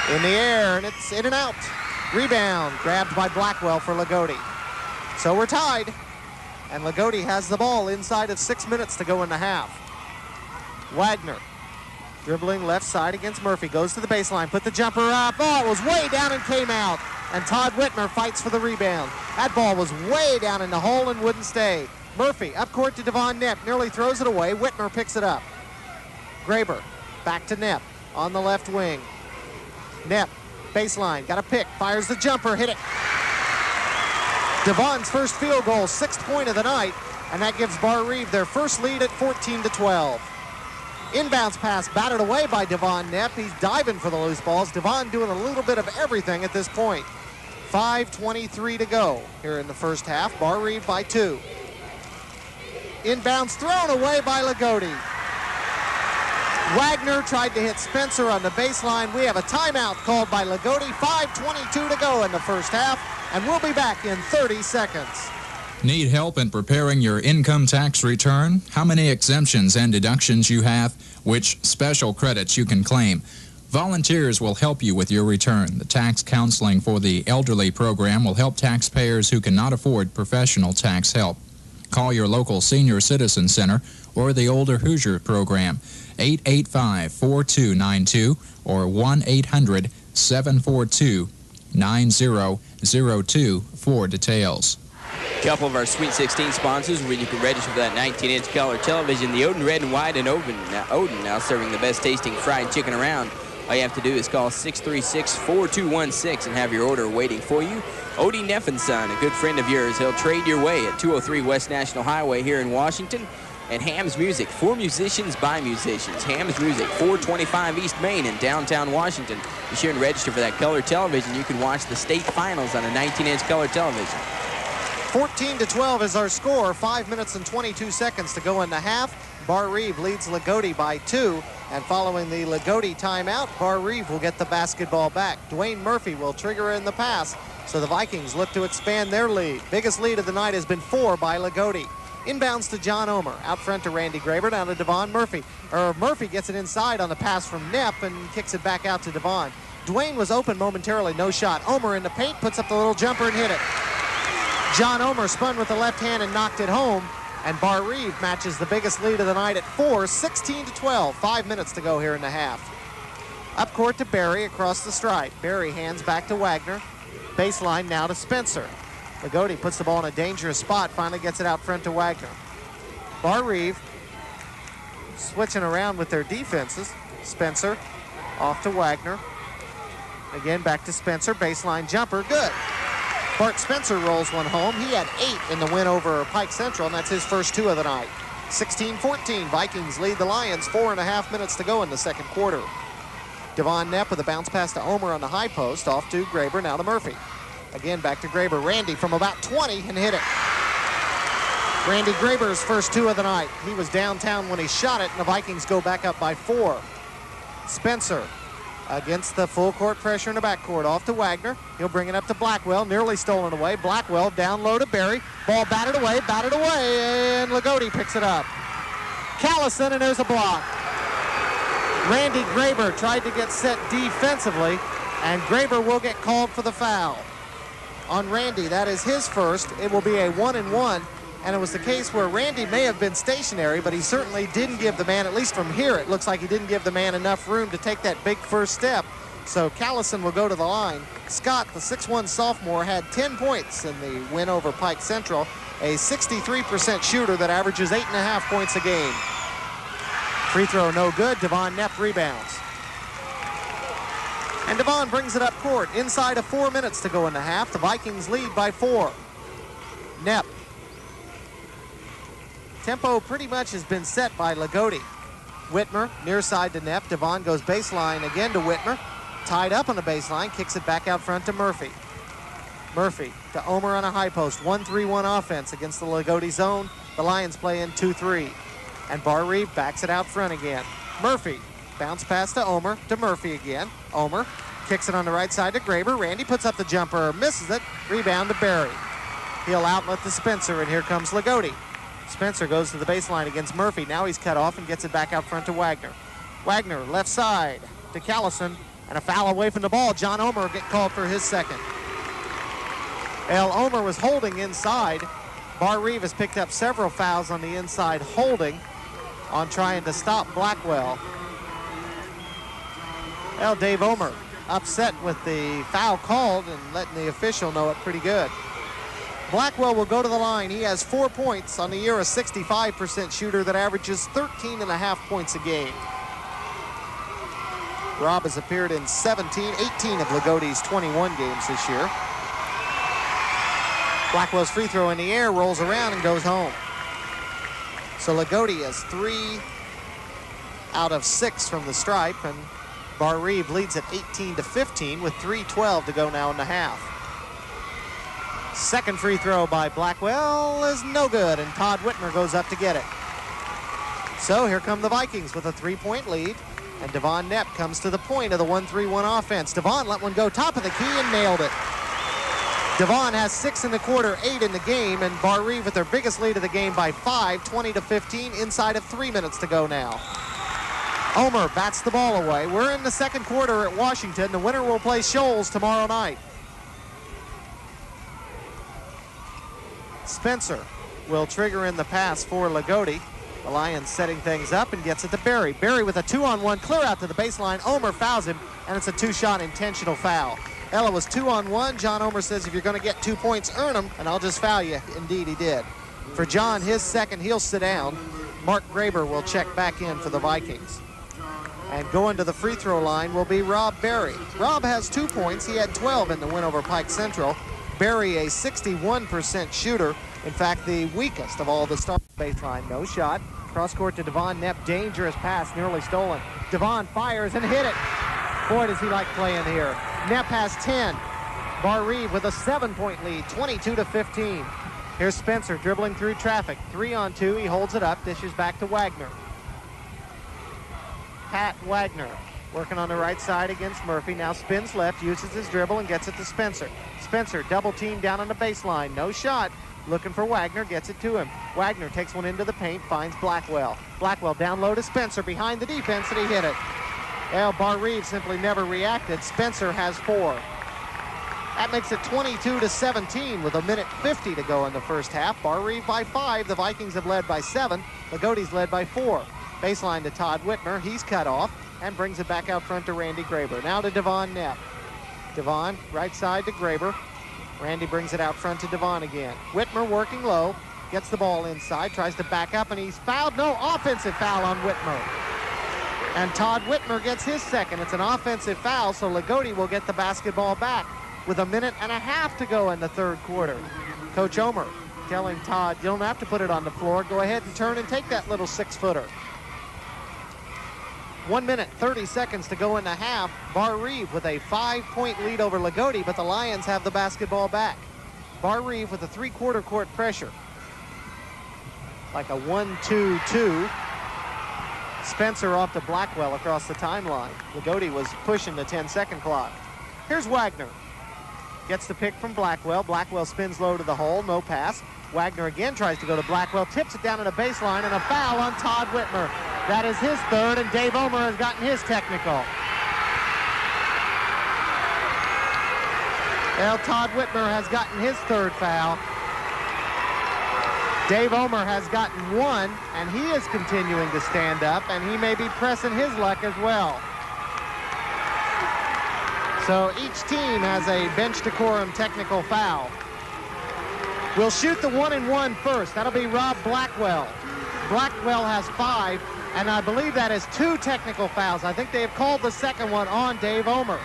In the air, and it's in and out. Rebound grabbed by Blackwell for Loogootee. So we're tied, and Loogootee has the ball inside of 6 minutes to go in the half. Wagner dribbling left side against Murphy, goes to the baseline, put the jumper up. Oh, it was way down and came out. And Todd Whitmer fights for the rebound. That ball was way down in the hole and wouldn't stay. Murphy up court to Devon Knepp, nearly throws it away. Whitmer picks it up. Graber back to Knepp on the left wing. Knepp, baseline, got a pick, fires the jumper, hit it. Devon's first field goal, 6th point of the night, and that gives Barr Reeve their first lead at 14-12. Inbounds pass batted away by Devon Knepp. He's diving for the loose balls. Devon doing a little bit of everything at this point. 5:23 to go here in the first half. Barr Reeve by 2. Inbounds thrown away by Loogootee. Wagner tried to hit Spencer on the baseline. We have a timeout called by Loogootee. 5:22 to go in the first half, and we'll be back in 30 seconds.
Need help in preparing your income tax return? How many exemptions and deductions you have? Which special credits you can claim? Volunteers will help you with your return. The Tax Counseling for the Elderly program will help taxpayers who cannot afford professional tax help. Call your local Senior Citizen Center or the Older Hoosier program, 885-4292 or 1-800-742-9002 for details.
A couple of our Sweet 16 sponsors where you can register for that 19-inch color television. The Odin Red and White in Odin now serving the best tasting fried chicken around. All you have to do is call 636-4216 and have your order waiting for you. Odie Neff & Son, a good friend of yours, he'll trade your way at 203 West National Highway here in Washington. And Ham's Music, for musicians by musicians. Ham's Music, 425 East Main in downtown Washington. Be sure and register for that color television. You can watch the state finals on a 19-inch color television.
14-12 is our score. 5 minutes and 22 seconds to go in the half. Barr Reeve leads Loogootee by 2. And following the Loogootee timeout, Barr Reeve will get the basketball back. Dwayne Murphy will trigger in the pass. So the Vikings look to expand their lead. Biggest lead of the night has been 4 by Loogootee. Inbounds to John Omer. Out front to Randy Graber. Down to Devon Murphy. Murphy gets it inside on the pass from Knepp and kicks it back out to Devon. Dwayne was open momentarily. No shot. Omer in the paint. Puts up the little jumper and hit it. John Omer spun with the left hand and knocked it home. And Barr Reeve matches the biggest lead of the night at 4. 16-12. 5 minutes to go here in the half. Up court to Barry across the stripe. Barry hands back to Wagner. Baseline now to Spencer. Loogootee puts the ball in a dangerous spot, finally gets it out front to Wagner. Barr Reeve switching around with their defenses. Spencer off to Wagner. Again, back to Spencer, baseline jumper, good. Bart Spencer rolls one home. He had 8 in the win over Pike Central, and that's his first 2 of the night. 16-14, Vikings lead the Lions, 4.5 minutes to go in the second quarter. Devon Knepp with a bounce pass to Omer on the high post, off to Graber, now to Murphy. Again, back to Graber. Randy from about 20 and hit it. Randy Graber's first 2 of the night. He was downtown when he shot it, and the Vikings go back up by 4. Spencer against the full court pressure in the backcourt. Off to Wagner. He'll bring it up to Blackwell. Nearly stolen away. Blackwell down low to Barry. Ball batted away, and Loogootee picks it up. Callison, and there's a block. Randy Graber tried to get set defensively, and Graber will get called for the foul on Randy. That is his first. It will be a 1-and-1, and it was the case where Randy may have been stationary, but he certainly didn't give the man, at least from here, it looks like he didn't give the man enough room to take that big first step. So Callison will go to the line. Scott, the 6'1 sophomore, had 10 points in the win over Pike Central, a 63% shooter that averages 8.5 points a game. Free throw no good. Devon Knepp rebounds. And Devon brings it up court. Inside of 4 minutes to go in the half. The Vikings lead by 4. Knepp. Tempo pretty much has been set by Loogootee. Whitmer near side to Knepp. Devon goes baseline again to Whitmer. Tied up on the baseline. Kicks it back out front to Murphy. Murphy to Omer on a high post. 1-3-1 offense against the Loogootee zone. The Lions play in 2-3. And Barr Reeve backs it out front again. Murphy Bounce pass to Omer, to Murphy again. Omer kicks it on the right side to Graber. Randy puts up the jumper, misses it. Rebound to Barry. He'll outlet to Spencer, and here comes Loogootee. Spencer goes to the baseline against Murphy. Now he's cut off and gets it back out front to Wagner. Wagner, left side to Callison, and a foul away from the ball. John Omer get called for his second. Omer was holding inside. Barr Reeve has picked up several fouls on the inside holding on trying to stop Blackwell. Dave Omer upset with the foul called and letting the official know it pretty good. Blackwell will go to the line. He has 4 points on the year, a 65% shooter that averages 13.5 points a game. Rob has appeared in 18 of Loogootee's 21 games this year. Blackwell's free throw in the air, rolls around and goes home. So Loogootee has 3 out of 6 from the stripe, and Barr Reeve leads at 18-15 with 3:12 to go now in the half. Second free throw by Blackwell is no good, and Todd Whitmer goes up to get it. So here come the Vikings with a 3-point lead, and Devon Knepp comes to the point of the 1-3-1 offense. Devon let one go top of the key and nailed it. Devon has 6 in the quarter, 8 in the game, and Barr Reeve with their biggest lead of the game by 5, 20-15, inside of 3 minutes to go now. Omer bats the ball away. We're in the second quarter at Washington. The winner will play Shoals tomorrow night. Spencer will trigger in the pass for Loogootee. The Lions setting things up and gets it to Barry. Barry with a 2-on-1 clear out to the baseline. Omer fouls him, and it's a 2-shot intentional foul. Ella was 2-on-1. John Omer says, if you're going to get 2 points, earn them, and I'll just foul you. Indeed, he did. For John, his second, he'll sit down. Mark Graber will check back in for the Vikings. And going to the free throw line will be Rob Barry. Rob has 2 points. He had 12 in the win over Pike Central. Barry, a 61% shooter. In fact, the weakest of all the starting baseline. No shot. Cross court to Devon Knepp. Dangerous pass, nearly stolen. Devon fires and hit it. Boy, does he like playing here. Knepp has 10. Barr Reeve with a 7-point lead, 22-15. Here's Spencer dribbling through traffic. 3-on-2. He holds it up, dishes back to Wagner. Pat Wagner working on the right side against Murphy. Now spins left, uses his dribble, and gets it to Spencer. Spencer double team down on the baseline. No shot. Looking for Wagner, gets it to him. Wagner takes one into the paint, finds Blackwell. Blackwell down low to Spencer behind the defense, and he hit it. Barr Reeve simply never reacted. Spencer has 4. That makes it 22-17 with 1:50 to go in the first half. Barr Reeve by 5. The Vikings have led by 7. Loogootee's led by 4. Baseline to Todd Whitmer. He's cut off and brings it back out front to Randy Graber. Now to Devon Knepp. Devon, right side to Graber. Randy brings it out front to Devon again. Whitmer working low. Gets the ball inside. Tries to back up, and he's fouled. No, offensive foul on Whitmer. And Todd Whitmer gets his second. It's an offensive foul, so Loogootee will get the basketball back with 1.5 minutes to go in the third quarter. Coach Omer telling Todd, you don't have to put it on the floor. Go ahead and turn and take that little 6-footer. 1 minute, 30 seconds to go in the half. Barr Reeve with a 5-point lead over Loogootee, but the Lions have the basketball back. Barr Reeve with a 3-quarter court pressure. Like a 1-2-2. Spencer off to Blackwell across the timeline. Loogootee was pushing the 10-second clock. Here's Wagner. Gets the pick from Blackwell. Blackwell spins low to the hole, no pass. Wagner again tries to go to Blackwell, tips it down to the baseline, and a foul on Todd Whitmer. That is his third, and Dave Omer has gotten his technical. Well, Todd Whitmer has gotten his third foul. Dave Omer has gotten 1, and he is continuing to stand up, and he may be pressing his luck as well. So each team has a bench decorum technical foul. We'll shoot the 1-and-1 first. That'll be Rob Blackwell. Blackwell has 5, and I believe that is 2 technical fouls. I think they have called the second one on Dave Omer.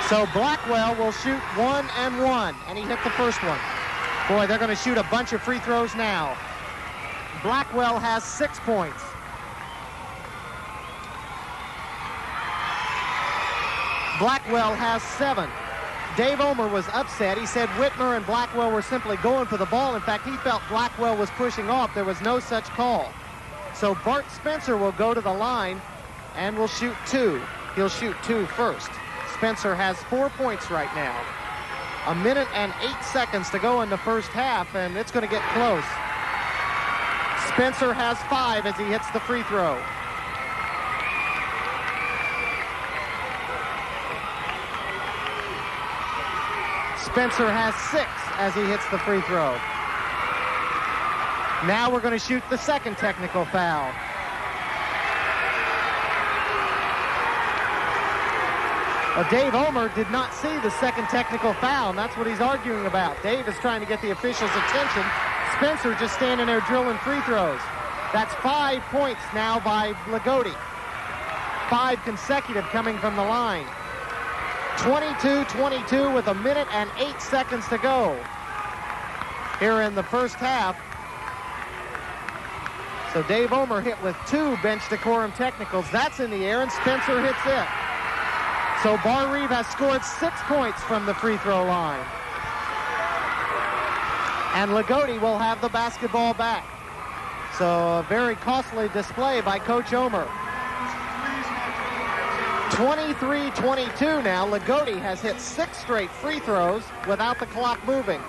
So Blackwell will shoot 1-and-1, and he hit the first one. Boy, they're going to shoot a bunch of free throws now. Blackwell has 6 points. Blackwell has 7. Dave Omer was upset. He said Whitmer and Blackwell were simply going for the ball. In fact, he felt Blackwell was pushing off. There was no such call. So Bart Spencer will go to the line and will shoot 2. He'll shoot 2 first. Spencer has 4 points right now. 1 minute and 8 seconds to go in the first half, and it's going to get close. Spencer has 5 as he hits the free throw. Spencer has 6 as he hits the free throw. Now we're going to shoot the second technical foul. Well, Dave Omer did not see the second technical foul, and that's what he's arguing about. Dave is trying to get the officials' attention. Spencer just standing there drilling free throws. That's 5 points now by Loogootee. 5 consecutive coming from the line. 22-22 with 1 minute and 8 seconds to go here in the first half. So Dave Omer hit with 2 bench decorum technicals. That's in the air, and Spencer hits it. So Barr Reeve has scored 6 points from the free throw line. And Loogootee will have the basketball back. So a very costly display by Coach Omer. 23-22 now. Loogootee has hit 6 straight free throws without the clock moving.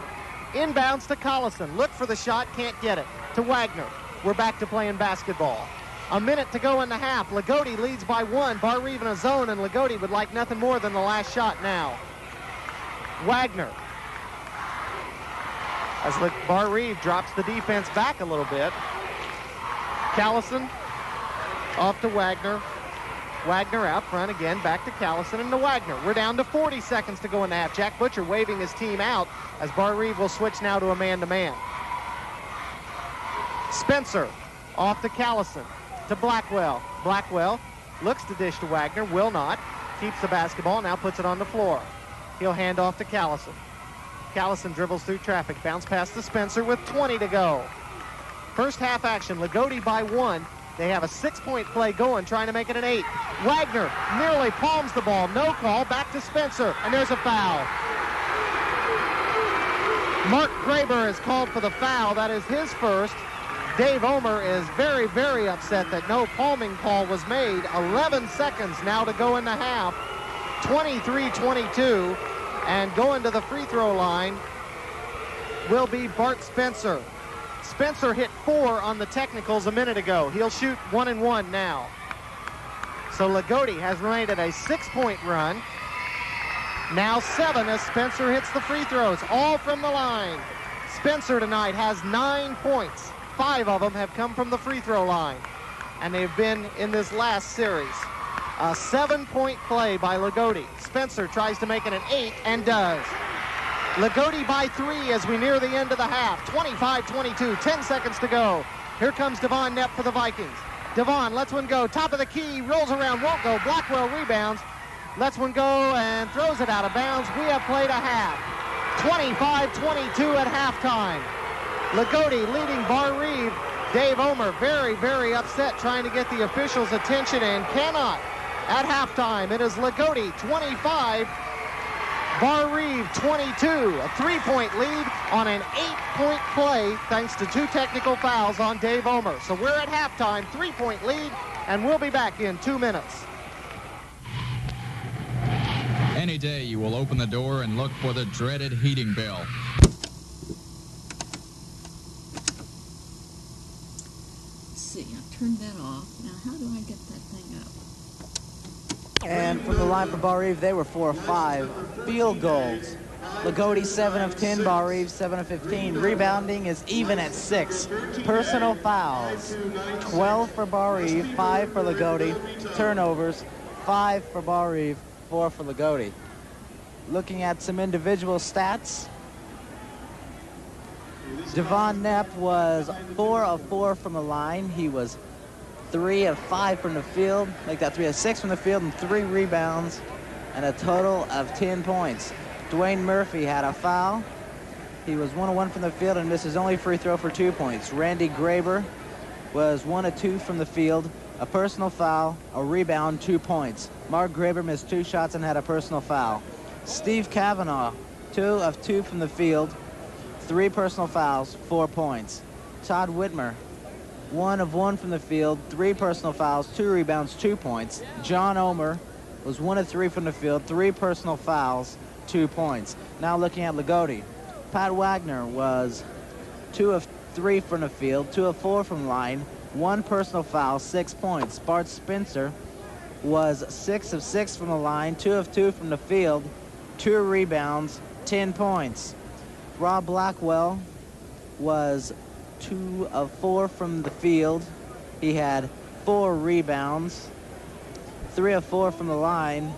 Inbounds to Collison. Look for the shot, can't get it. To Wagner. We're back to playing basketball. 1 minute to go in the half. Loogootee leads by 1. Barr Reeve in a zone, and Loogootee would like nothing more than the last shot now. Wagner. As Barr Reeve drops the defense back a little bit. Callison off to Wagner. Wagner out front again, back to Callison and to Wagner. We're down to 40 seconds to go in the half. Jack Butcher waving his team out as Barr Reeve will switch now to a man-to-man. Spencer off to Callison, to Blackwell. Blackwell looks to dish to Wagner, will not. Keeps the basketball, now puts it on the floor. He'll hand off to Callison. Callison dribbles through traffic, bounce pass to Spencer with 20 to go. First half action, Loogootee by 1. They have a 6-point play going, trying to make it an 8. Wagner nearly palms the ball. No call. Back to Spencer. And there's a foul. Mark Graber is called for the foul. That is his first. Dave Omer is very, very upset that no palming call was made. 11 seconds now to go in the half. 23-22. And going to the free throw line will be Bart Spencer. Spencer hit 4 on the technicals a minute ago. He'll shoot 1 and 1 now. So Loogootee has made it a 6-point run. Now 7 as Spencer hits the free throws, all from the line. Spencer tonight has 9 points. 5 of them have come from the free throw line. And they've been in this last series. A 7-point play by Loogootee. Spencer tries to make it an 8 and does. Loogootee by 3 as we near the end of the half. 25-22, 10 seconds to go. Here comes Devon Knepp for the Vikings. Devon lets one go, top of the key, rolls around, won't go. Blackwell rebounds, lets one go and throws it out of bounds. We have played a half. 25-22 at halftime. Loogootee leading Barr Reeve. Dave Omer very, very upset trying to get the officials' attention and cannot. At halftime, it is Loogootee 25, Barr Reeve 22, a 3-point lead on an 8-point play thanks to 2 technical fouls on Dave Omer. So we're at halftime, 3-point lead, and we'll be back in 2 minutes.
Any day you will open the door and look for the dreaded heating bill.
Let's see, I turned that off. Now, how do I get that thing up?
And from the line for Barr Reeve, they were 4 of 5 field goals. Loogootee 7 of 10, Barr Reeve 7 of 15. Rebounding is even at 6. Personal fouls, 12 for Barr Reeve, 5 for Loogootee. Turnovers, 5 for Barr Reeve, 4 for Loogootee. Looking at some individual stats, Devon Knepp was 4 of 4 from the line. He was 3 of 5 from the field, make that 3 of 6 from the field, and 3 rebounds, and a total of 10 points. Dwayne Murphy had a foul. He was 1 of 1 from the field and missed his only free throw for 2 points. Randy Graber was 1 of 2 from the field, a personal foul, a rebound, 2 points. Mark Graber missed 2 shots and had a personal foul. Steve Kavanaugh, 2 of 2 from the field, 3 personal fouls, 4 points. Todd Whitmer 1 of 1 from the field, 3 personal fouls, 2 rebounds, 2 points. John Omer was 1 of 3 from the field, 3 personal fouls, 2 points. Now looking at Loogootee. Pat Wagner was 2 of 3 from the field, 2 of 4 from the line, 1 personal foul, 6 points. Bart Spencer was 6 of 6 from the line, 2 of 2 from the field, 2 rebounds, 10 points. Rob Blackwell was 2 of 4 from the field. He had 4 rebounds, 3 of 4 from the line,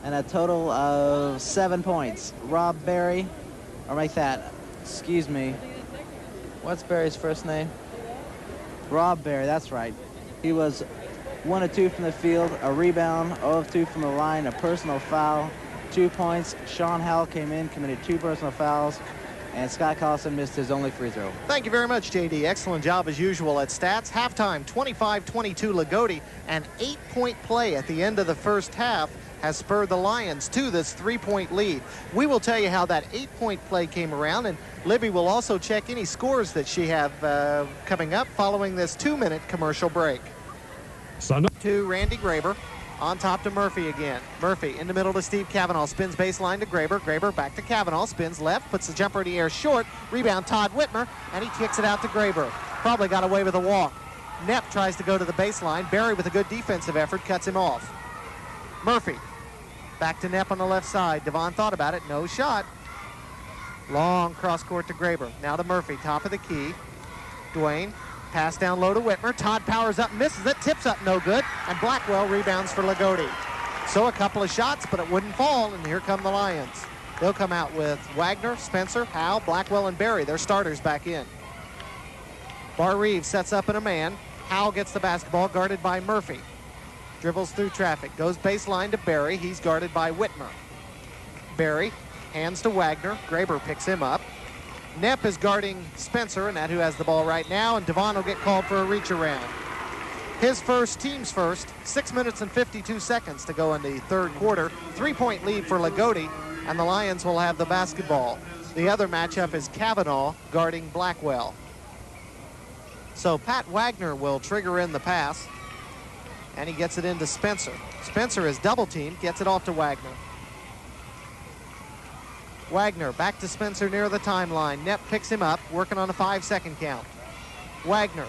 and a total of 7 points. Rob Berry, or make that, excuse me. What's Berry's first name? Rob Berry, that's right. He was 1 of 2 from the field, a rebound, 0 of 2 from the line, a personal foul, 2 points. Sean Howell came in, committed 2 personal fouls, and Scott Collison missed his only free throw.
Thank you very much, JD. Excellent job as usual at stats. Halftime, 25-22 Loogootee. An 8-point play at the end of the first half has spurred the Lions to this 3-point lead. We will tell you how that 8-point play came around, and Libby will also check any scores that she have coming up following this 2-minute commercial break. To Randy Graber. On top to Murphy again. Murphy in the middle to Steve Cavanaugh. Spins baseline to Graber. Graber back to Cavanaugh. Spins left. Puts the jumper in the air short. Rebound Todd Whitmer. And he kicks it out to Graber. Probably got away with a walk. Knepp tries to go to the baseline. Barry with a good defensive effort cuts him off. Murphy. Back to Knepp on the left side. Devon thought about it. No shot. Long cross court to Graber. Now to Murphy. Top of the key. Dwayne. Pass down low to Whitmer. Todd powers up, misses it, tips up, no good, and Blackwell rebounds for Loogootee. So a couple of shots, but it wouldn't fall, and here come the Lions. They'll come out with Wagner, Spencer, Howe, Blackwell, and Barry, their starters, back in. Barr Reeve sets up in a man. Howe gets the basketball, guarded by Murphy. Dribbles through traffic, goes baseline to Barry. He's guarded by Whitmer. Barry hands to Wagner. Graber picks him up. Knepp is guarding Spencer, and that who has the ball right now, and Devon will get called for a reach around. His first, team's first, 6 minutes and 52 seconds to go in the third quarter. 3-point lead for Loogootee, and the Lions will have the basketball. The other matchup is Cavanaugh guarding Blackwell. So Pat Wagner will trigger in the pass, and he gets it into Spencer. Spencer is double teamed, gets it off to Wagner. Wagner back to Spencer near the timeline. Knepp picks him up, working on a 5-second count. Wagner,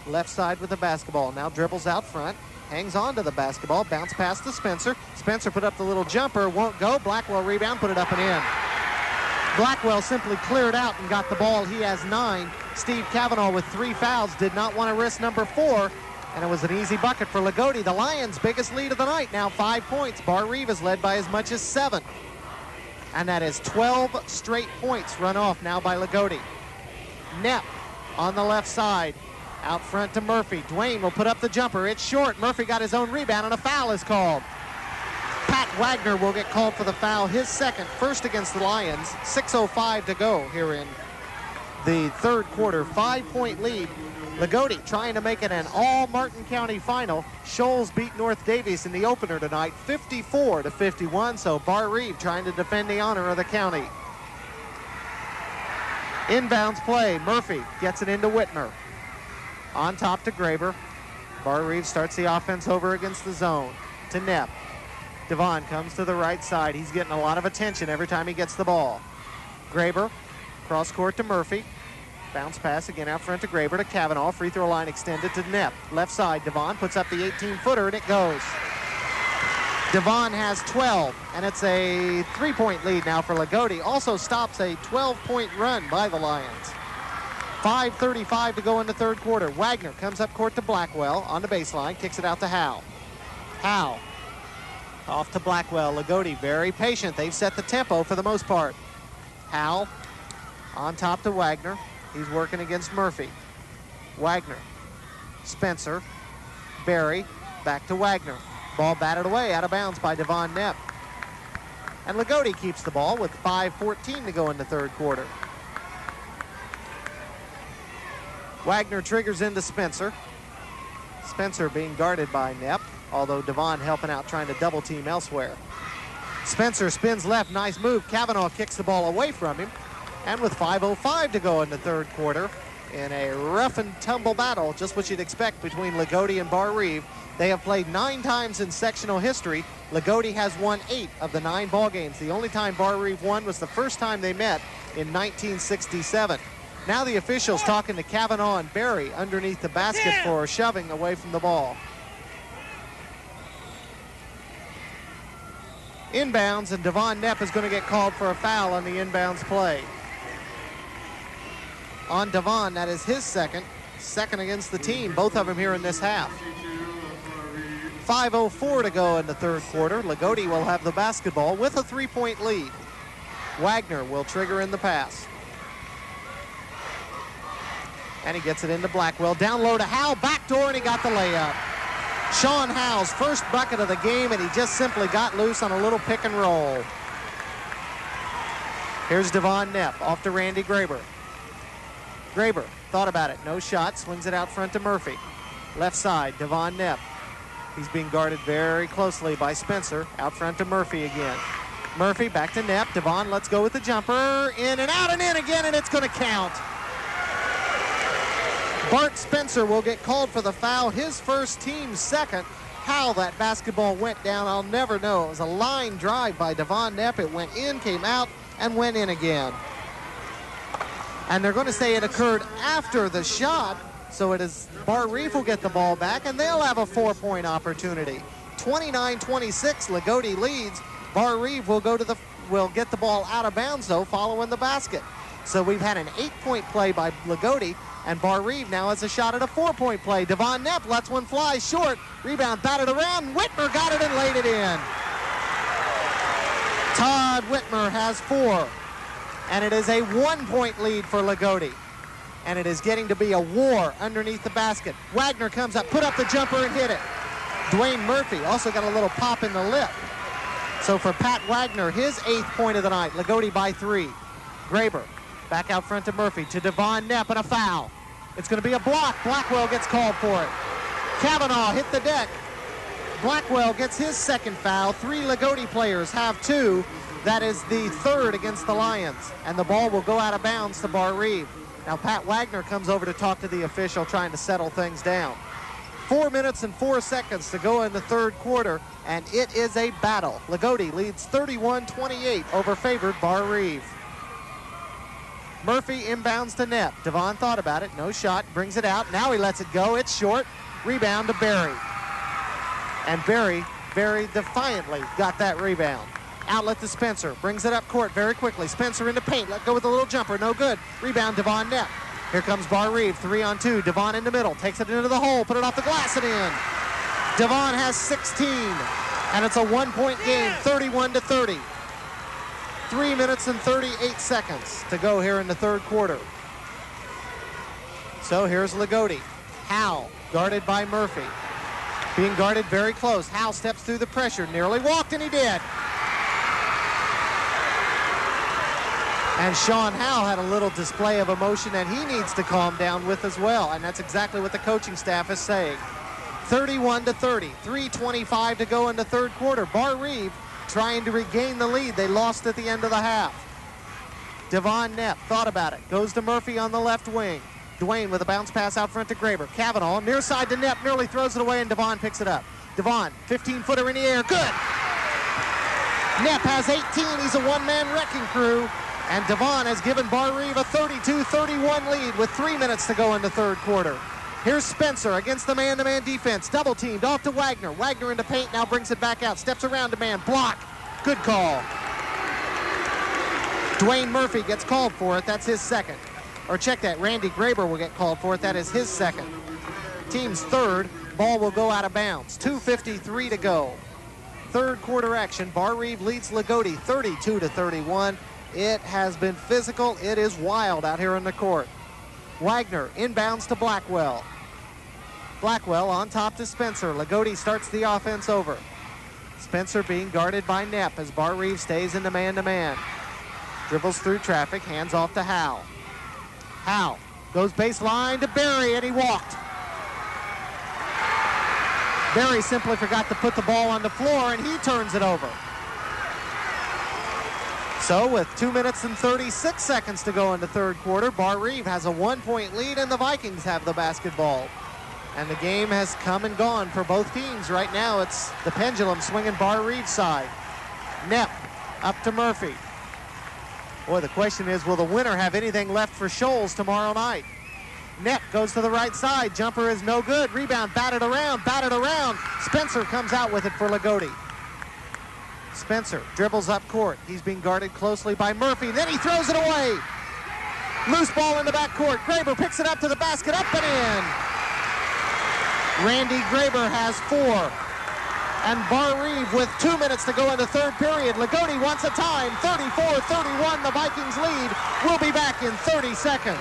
left side with the basketball. Now dribbles out front, hangs on to the basketball, bounce pass to Spencer. Spencer put up the little jumper, won't go. Blackwell rebound, put it up and in. Blackwell simply cleared out and got the ball. He has 9. Steve Cavanaugh with 3 fouls, did not want to risk number 4, and it was an easy bucket for Loogootee. The Lions' biggest lead of the night, now 5 points. Barr Reeve is led by as much as 7. And that is 12 straight points run off now by Loogootee. Knepp on the left side. Out front to Murphy. Dwayne will put up the jumper. It's short. Murphy got his own rebound, and a foul is called. Pat Wagner will get called for the foul. His second, first against the Lions. 6:05 to go here in the third quarter. 5-point lead. Loogootee trying to make it an all-Martin County final. Shoals beat North Davies in the opener tonight, 54-51, so Barr Reeve trying to defend the honor of the county. Inbounds play, Murphy gets it into Whitmer. On top to Graber. Barr Reeve starts the offense over against the zone. To Knepp. Devon comes to the right side. He's getting a lot of attention every time he gets the ball. Graber, cross court to Murphy. Bounce pass again out front to Graber to Cavanaugh. Free throw line extended to Knepp. Left side, Devon puts up the 18-footer, and it goes. Devon has 12, and it's a 3-point lead now for Loogootee. Also stops a 12-point run by the Lions. 5:35 to go in the third quarter. Wagner comes up court to Blackwell on the baseline, kicks it out to Howe. Howe off to Blackwell. Loogootee very patient. They've set the tempo for the most part. Howe on top to Wagner. He's working against Murphy. Wagner, Spencer, Barry, back to Wagner. Ball batted away, out of bounds by Devon Knepp. And Loogootee keeps the ball with 5:14 to go in the third quarter. Wagner triggers into Spencer. Spencer being guarded by Knepp, although Devon helping out trying to double team elsewhere. Spencer spins left, nice move. Cavanaugh kicks the ball away from him. And with 5:05 to go in the third quarter, in a rough and tumble battle, just what you'd expect between Loogootee and Barr Reeve. They have played 9 times in sectional history. Loogootee has won 8 of the 9 ball games. The only time Barr Reeve won was the first time they met in 1967. Now the officials talking to Kavanaugh and Barry underneath the basket for shoving away from the ball. Inbounds, and Devon Knepp is going to get called for a foul on the inbounds play. On Devon, that is his second against the team, both of them here in this half. 5:04 to go in the third quarter. Loogootee will have the basketball with a 3-point lead. Wagner will trigger in the pass. And he gets it into Blackwell. Down low to Howe, backdoor, and he got the layup. Sean Howe's first bucket of the game, and he just simply got loose on a little pick and roll. Here's Devon Knepp off to Randy Graber. Graber thought about it, no shot, swings it out front to Murphy. Left side, Devon Knepp. He's being guarded very closely by Spencer. Out front to Murphy again. Murphy back to Knepp. Devon lets go with the jumper. In and out and in again, and it's going to count. Bart Spencer will get called for the foul, his first, team's second. How that basketball went down, I'll never know. It was a line drive by Devon Knepp. It went in, came out, and went in again. And they're going to say it occurred after the shot, so it is Barr Reeve will get the ball back, and they'll have a 4-point opportunity. 29-26, Loogootee leads. Barr Reeve will get the ball out of bounds, though, following the basket. So we've had an 8-point play by Loogootee, and Barr Reeve now has a shot at a 4-point play. Devon Knepp lets one fly short. Rebound batted around. Whitmer got it and laid it in. Todd Whitmer has 4. And it is a 1-point lead for Loogootee. And it is getting to be a war underneath the basket. Wagner comes up, put up the jumper and hit it. Dwayne Murphy also got a little pop in the lip. So for Pat Wagner, his 8th point of the night. Loogootee by 3. Graber back out front to Murphy, to Devon Knepp, and a foul. It's going to be a block. Blackwell gets called for it. Kavanaugh hit the deck. Blackwell gets his second foul. 3 Loogootee players have 2. That is the 3rd against the Lions. And the ball will go out of bounds to Barr Reeve. Now Pat Wagner comes over to talk to the official, trying to settle things down. 4 minutes and 4 seconds to go in the third quarter, and it is a battle. Loogootee leads 31-28 over favored Barr Reeve. Murphy inbounds to Knepp. Devon thought about it, no shot, brings it out. Now he lets it go, it's short. Rebound to Barry. And Barry very defiantly got that rebound. Outlet to Spencer, brings it up court very quickly. Spencer into paint, let go with a little jumper, no good. Rebound, Devon Knepp. Here comes Barr Reeve, 3-on-2. Devon in the middle, takes it into the hole, put it off the glass and in. Devon has 16, and it's a 1-point game, 31-30. 3 minutes and 38 seconds to go here in the third quarter. So here's Loogootee. Howe, guarded by Murphy. Being guarded very close. Howe steps through the pressure, nearly walked, and he did. And Sean Howe had a little display of emotion that he needs to calm down with as well, and that's exactly what the coaching staff is saying. 31-30, 3:25 to go in the third quarter. Barr Reeve trying to regain the lead. They lost at the end of the half. Devon Knepp thought about it, goes to Murphy on the left wing. Dwayne with a bounce pass out front to Graber. Kavanaugh near side to Knepp, nearly throws it away, and Devon picks it up. Devon, 15-footer in the air, good! Knepp has 18, he's a one-man wrecking crew. And Devon has given Barr Reeve a 32-31 lead with 3 minutes to go in the third quarter. Here's Spencer against the man-to-man defense. Double teamed off to Wagner. Wagner into paint, now brings it back out. Steps around to man. Block. Good call. Dwayne Murphy gets called for it. That's his second. Or check that. Randy Graber will get called for it. That is his second. Team's third. Ball will go out of bounds. 2:53 to go. Third quarter action. Barr Reeve leads Loogootee 32-31. It has been physical. It is wild out here in the court. Wagner inbounds to Blackwell. Blackwell on top to Spencer. Loogootee starts the offense over. Spencer being guarded by Knepp as Barr Reeve stays in the man-to-man. Dribbles through traffic, hands off to Howe. Howe goes baseline to Barry, and he walked. Barry simply forgot to put the ball on the floor, and he turns it over. So So with 2 minutes and 36 seconds to go in the third quarter, Barr Reeve has a 1-point lead and the Vikings have the basketball. And the game has come and gone for both teams. Right now it's the pendulum swinging Barr Reeve's side. Knepp up to Murphy. Boy, the question is, will the winner have anything left for Shoals tomorrow night? Knepp goes to the right side. Jumper is no good. Rebound batted around. Spencer comes out with it for Loogootee. Spencer dribbles up court. He's being guarded closely by Murphy. Then he throws it away. Loose ball in the backcourt. Graber picks it up to the basket. Up and in. Randy Graber has 4. And Barr Reeve with 2 minutes to go in the third period. Loogootee wants a time. 34-31, the Vikings lead. We'll be back in 30 seconds.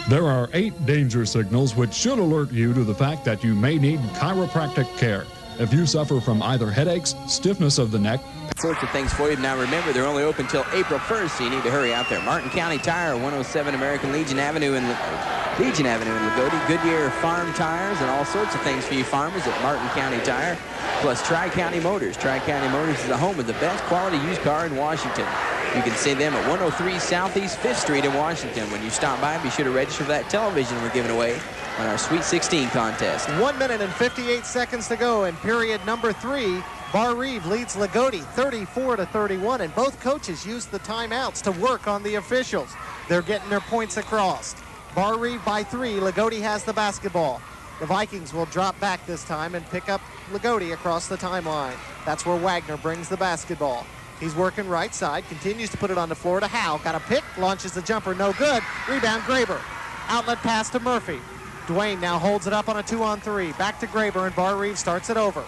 There are 8 danger signals which should alert you to the fact that you may need chiropractic care. If you suffer from either headaches, stiffness of the neck,
sorts of things for you. Now remember, they're only open till April 1st, so you need to hurry out there. Martin County Tire, 107 American Legion Avenue in Loogootee. Goodyear Farm Tires and all sorts of things for you farmers at Martin County Tire. Plus Tri-County Motors. Tri-County Motors is the home of the best quality used car in Washington. You can see them at 103 Southeast 5th Street in Washington. When you stop by, be sure to register for that television we're giving away on our Sweet 16 contest.
1 minute and 58 seconds to go in period number 3. Barr Reeve leads Loogootee 34-31, and both coaches used the timeouts to work on the officials. They're getting their points across. Barr Reeve by 3. Loogootee has the basketball. The Vikings will drop back this time and pick up Loogootee across the timeline. That's where Wagner brings the basketball. He's working right side, continues to put it on the floor to Howe. Got a pick, launches the jumper, no good. Rebound, Graber. Outlet pass to Murphy. Dwayne now holds it up on a 2-on-3. Back to Graber, and Barr Reeve starts it over.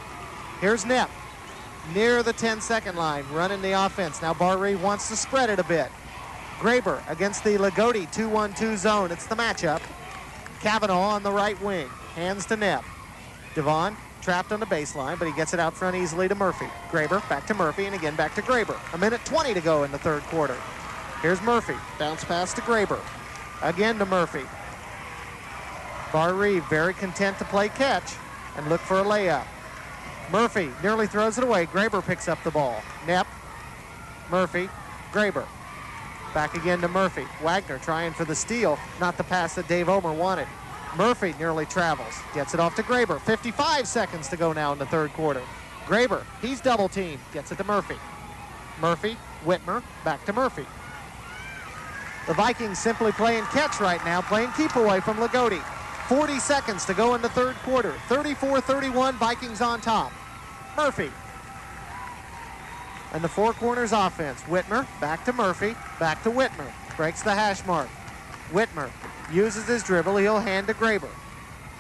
Here's Knepp near the 10-second line, running the offense. Now Barr Reeve wants to spread it a bit. Graber against the Loogootee 2-1-2 zone. It's the matchup. Cavanaugh on the right wing. Hands to Knepp. Devon trapped on the baseline, but he gets it out front easily to Murphy. Graber back to Murphy, and again back to Graber. 1:20 to go in the third quarter. Here's Murphy. Bounce pass to Graber. Again to Murphy. Barr Reeve very content to play catch and look for a layup. Murphy nearly throws it away. Graber picks up the ball. Knepp, Murphy, Graber. Back again to Murphy. Wagner trying for the steal, not the pass that Dave Omer wanted. Murphy nearly travels, gets it off to Graber. 55 seconds to go now in the third quarter. Graber, he's double teamed, gets it to Murphy. Murphy, Whitmer, back to Murphy. The Vikings simply playing catch right now, playing keep away from Loogootee. 40 seconds to go in the third quarter. 34-31, Vikings on top. Murphy. And the Four Corners offense. Whitmer, back to Murphy, back to Whitmer. Breaks the hash mark. Whitmer uses his dribble. He'll hand to Graber.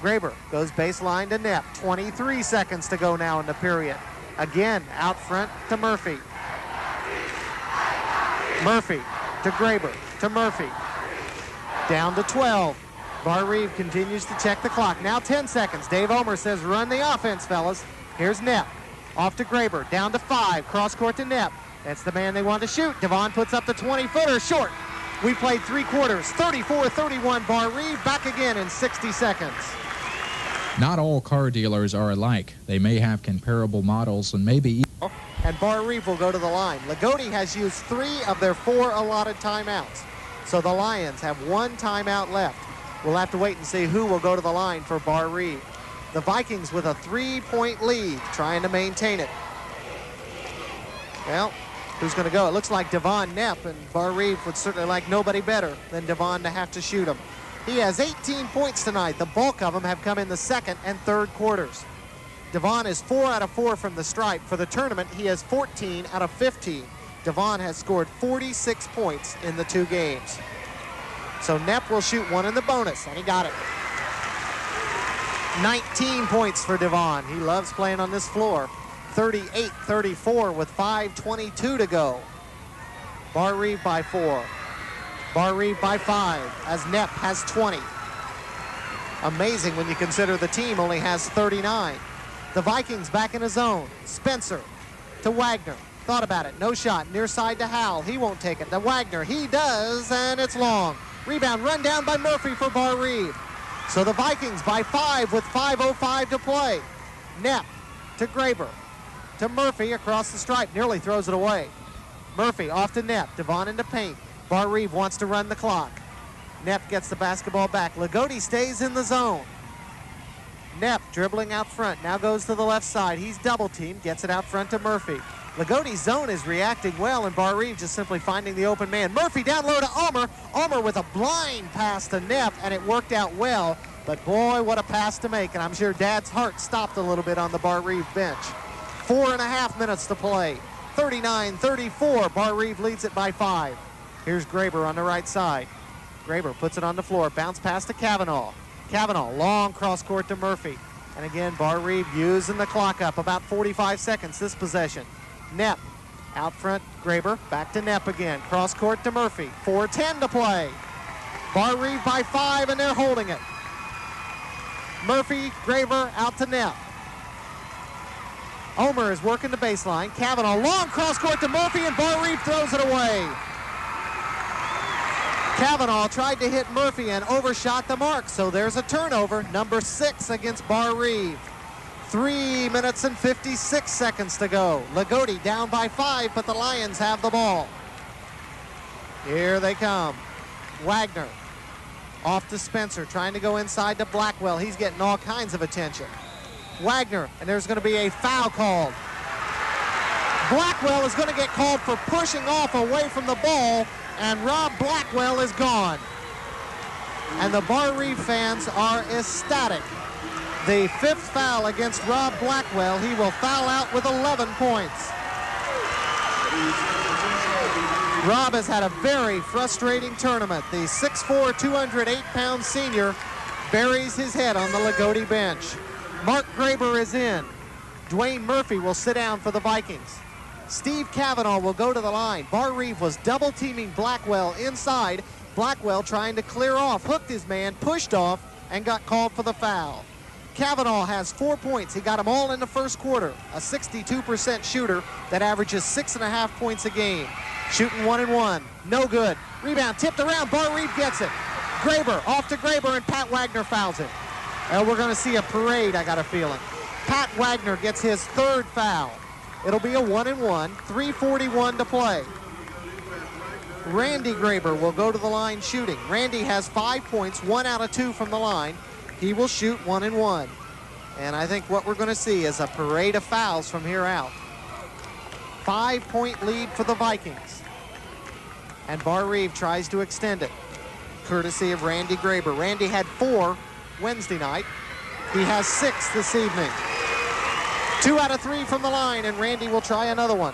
Graber goes baseline to Knepp. 23 seconds to go now in the period. Again, out front to Murphy. Murphy to Graber to Murphy. Down to 12. Barr Reeve continues to check the clock. Now 10 seconds. Dave Omer says, run the offense, fellas. Here's Knepp. Off to Graber. Down to 5. Cross court to Knepp. That's the man they want to shoot. Devon puts up the 20-footer. Short. We played 3 quarters. 34-31, Barr Reeve. Back again in 60 seconds.
Not all car dealers are alike. They may have comparable models and maybe...
And Barr Reeve will go to the line. Loogootee has used 3 of their 4 allotted timeouts. So the Lions have 1 timeout left. We'll have to wait and see who will go to the line for Barr Reeve. The Vikings with a 3-point lead, trying to maintain it. Well, who's going to go? It looks like Devon Knepp, and Barr Reeve would certainly like nobody better than Devon to have to shoot him. He has 18 points tonight. The bulk of them have come in the second and third quarters. Devon is 4 out of 4 from the stripe. For the tournament, he has 14 out of 15. Devon has scored 46 points in the 2 games. So Knepp will shoot 1 in the bonus, and he got it. 19 points for Devon. He loves playing on this floor. 38-34 with 5:22 to go. Barr Reeve by 4. Barr Reeve by 5 as Knepp has 20. Amazing when you consider the team only has 39. The Vikings back in his zone. Spencer to Wagner. Thought about it. No shot. Near side to Howell. He won't take it. To Wagner. He does, and it's long. Rebound run down by Murphy for Barr Reeve. So the Vikings by 5 with 5:05 to play. Knepp to Graber. To Murphy across the stripe. Nearly throws it away. Murphy off to Knepp. Devon into paint. Barr Reeve wants to run the clock. Knepp gets the basketball back. Loogootee stays in the zone. Knepp dribbling out front. Now goes to the left side. He's double teamed. Gets it out front to Murphy. Lagootee's zone is reacting well, and Barr Reeve just simply finding the open man. Murphy down low to Ulmer. Ulmer with a blind pass to Knepp, and it worked out well. But boy, what a pass to make, and I'm sure Dad's heart stopped a little bit on the Barr Reeve bench. 4.5 minutes to play. 39-34. Barr Reeve leads it by 5. Here's Graber on the right side. Graber puts it on the floor. Bounce pass to Cavanaugh. Cavanaugh, long cross court to Murphy. And again, Barr Reeve using the clock up. About 45 seconds this possession. Knepp out front. Graber back to Knepp again. Cross court to Murphy. 4:10 to play. Barr Reeve by 5, and they're holding it. Murphy, Graber out to Knepp. Ulmer is working the baseline. Cavanaugh, long cross court to Murphy, and Barr Reeve throws it away. Cavanaugh tried to hit Murphy and overshot the mark, so there's a turnover. Number 6 against Barr Reeve. 3 minutes and 56 seconds to go. Loogootee down by 5, but the Lions have the ball. Here they come. Wagner off to Spencer, trying to go inside to Blackwell. He's getting all kinds of attention. Wagner, and there's going to be a foul called. Blackwell is going to get called for pushing off away from the ball, and Rob Blackwell is gone. And the Barr Reeve fans are ecstatic. The 5th foul against Rob Blackwell. He will foul out with 11 points. Rob has had a very frustrating tournament. The 6'4", 208-pound senior buries his head on the Loogootee bench. Mark Graber is in. Dwayne Murphy will sit down for the Vikings. Steve Cavanaugh will go to the line. Barr Reeve was double-teaming Blackwell inside. Blackwell trying to clear off, hooked his man, pushed off, and got called for the foul. Cavanaugh has 4 points. He got them all in the first quarter. A 62% shooter that averages 6.5 points a game. Shooting 1-and-1. No good. Rebound tipped around. Barr Reeve gets it. Graber off to Graber, and Pat Wagner fouls him. We're going to see a parade, I got a feeling. Pat Wagner gets his 3rd foul. It'll be a 1-and-1. 3:41 to play. Randy Graber will go to the line shooting. Randy has 5 points, 1 out of 2 from the line. He will shoot 1-and-1. And I think what we're going to see is a parade of fouls from here out. 5-point lead for the Vikings. And Barr Reeve tries to extend it, courtesy of Randy Graber. Randy had 4 Wednesday night. He has 6 this evening. 2 out of 3 from the line, and Randy will try another one.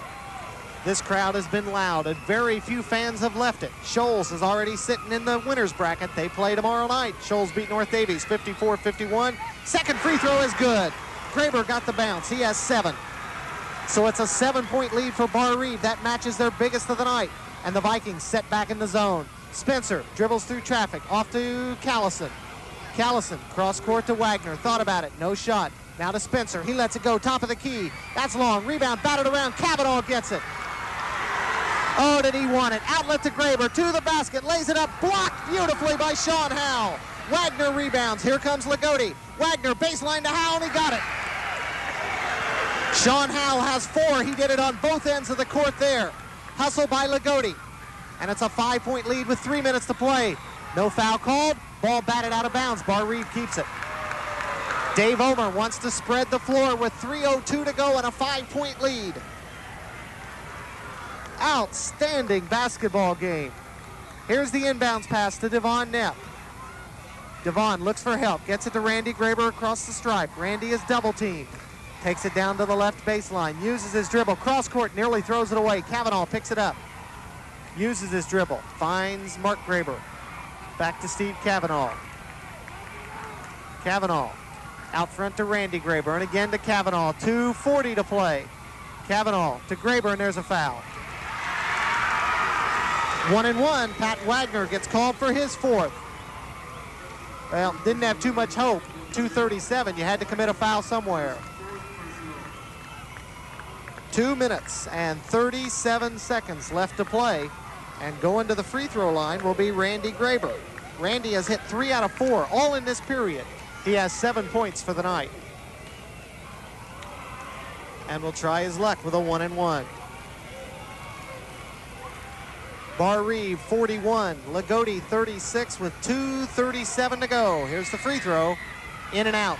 This crowd has been loud, and very few fans have left it. Shoals is already sitting in the winner's bracket. They play tomorrow night. Shoals beat North Davies 54-51. Second free throw is good. Graber got the bounce. He has 7. So it's a 7-point lead for Barr Reeve. That matches their biggest of the night. And the Vikings set back in the zone. Spencer dribbles through traffic. Off to Callison. Callison, cross court to Wagner. Thought about it. No shot. Now to Spencer. He lets it go. Top of the key. That's long. Rebound. Batted around. Cavanaugh gets it. Oh, did he want it? Outlet to Graber. To the basket. Lays it up. Blocked beautifully by Sean Howell. Wagner rebounds. Here comes Loogootee. Wagner baseline to Howell, and he got it. Sean Howell has 4. He did it on both ends of the court there. Hustle by Loogootee. And it's a 5-point lead with 3 minutes to play. No foul called. Ball batted out of bounds. Barr Reeve keeps it. Dave Ulmer wants to spread the floor with 3:02 to go and a 5-point lead. Outstanding basketball game. Here's the inbounds pass to Devon Knepp. Devon looks for help. Gets it to Randy Graber across the stripe. Randy is double teamed. Takes it down to the left baseline. Uses his dribble. Cross court. Nearly throws it away. Cavanaugh picks it up. Uses his dribble. Finds Mark Graber. Back to Steve Cavanaugh. Cavanaugh out front to Randy Graber, and again to Cavanaugh. 2:40 to play. Cavanaugh to Graber, and there's a foul. 1-and-1. Pat Wagner gets called for his 4th. Well, didn't have too much hope. 2:37. You had to commit a foul somewhere. 2 minutes and 37 seconds left to play. And going to the free throw line will be Randy Graber. Randy has hit 3 out of 4, all in this period. He has 7 points for the night. And will try his luck with a 1-and-1. Barr Reeve 41, Loogootee 36 with 2:37 to go. Here's the free throw, in and out.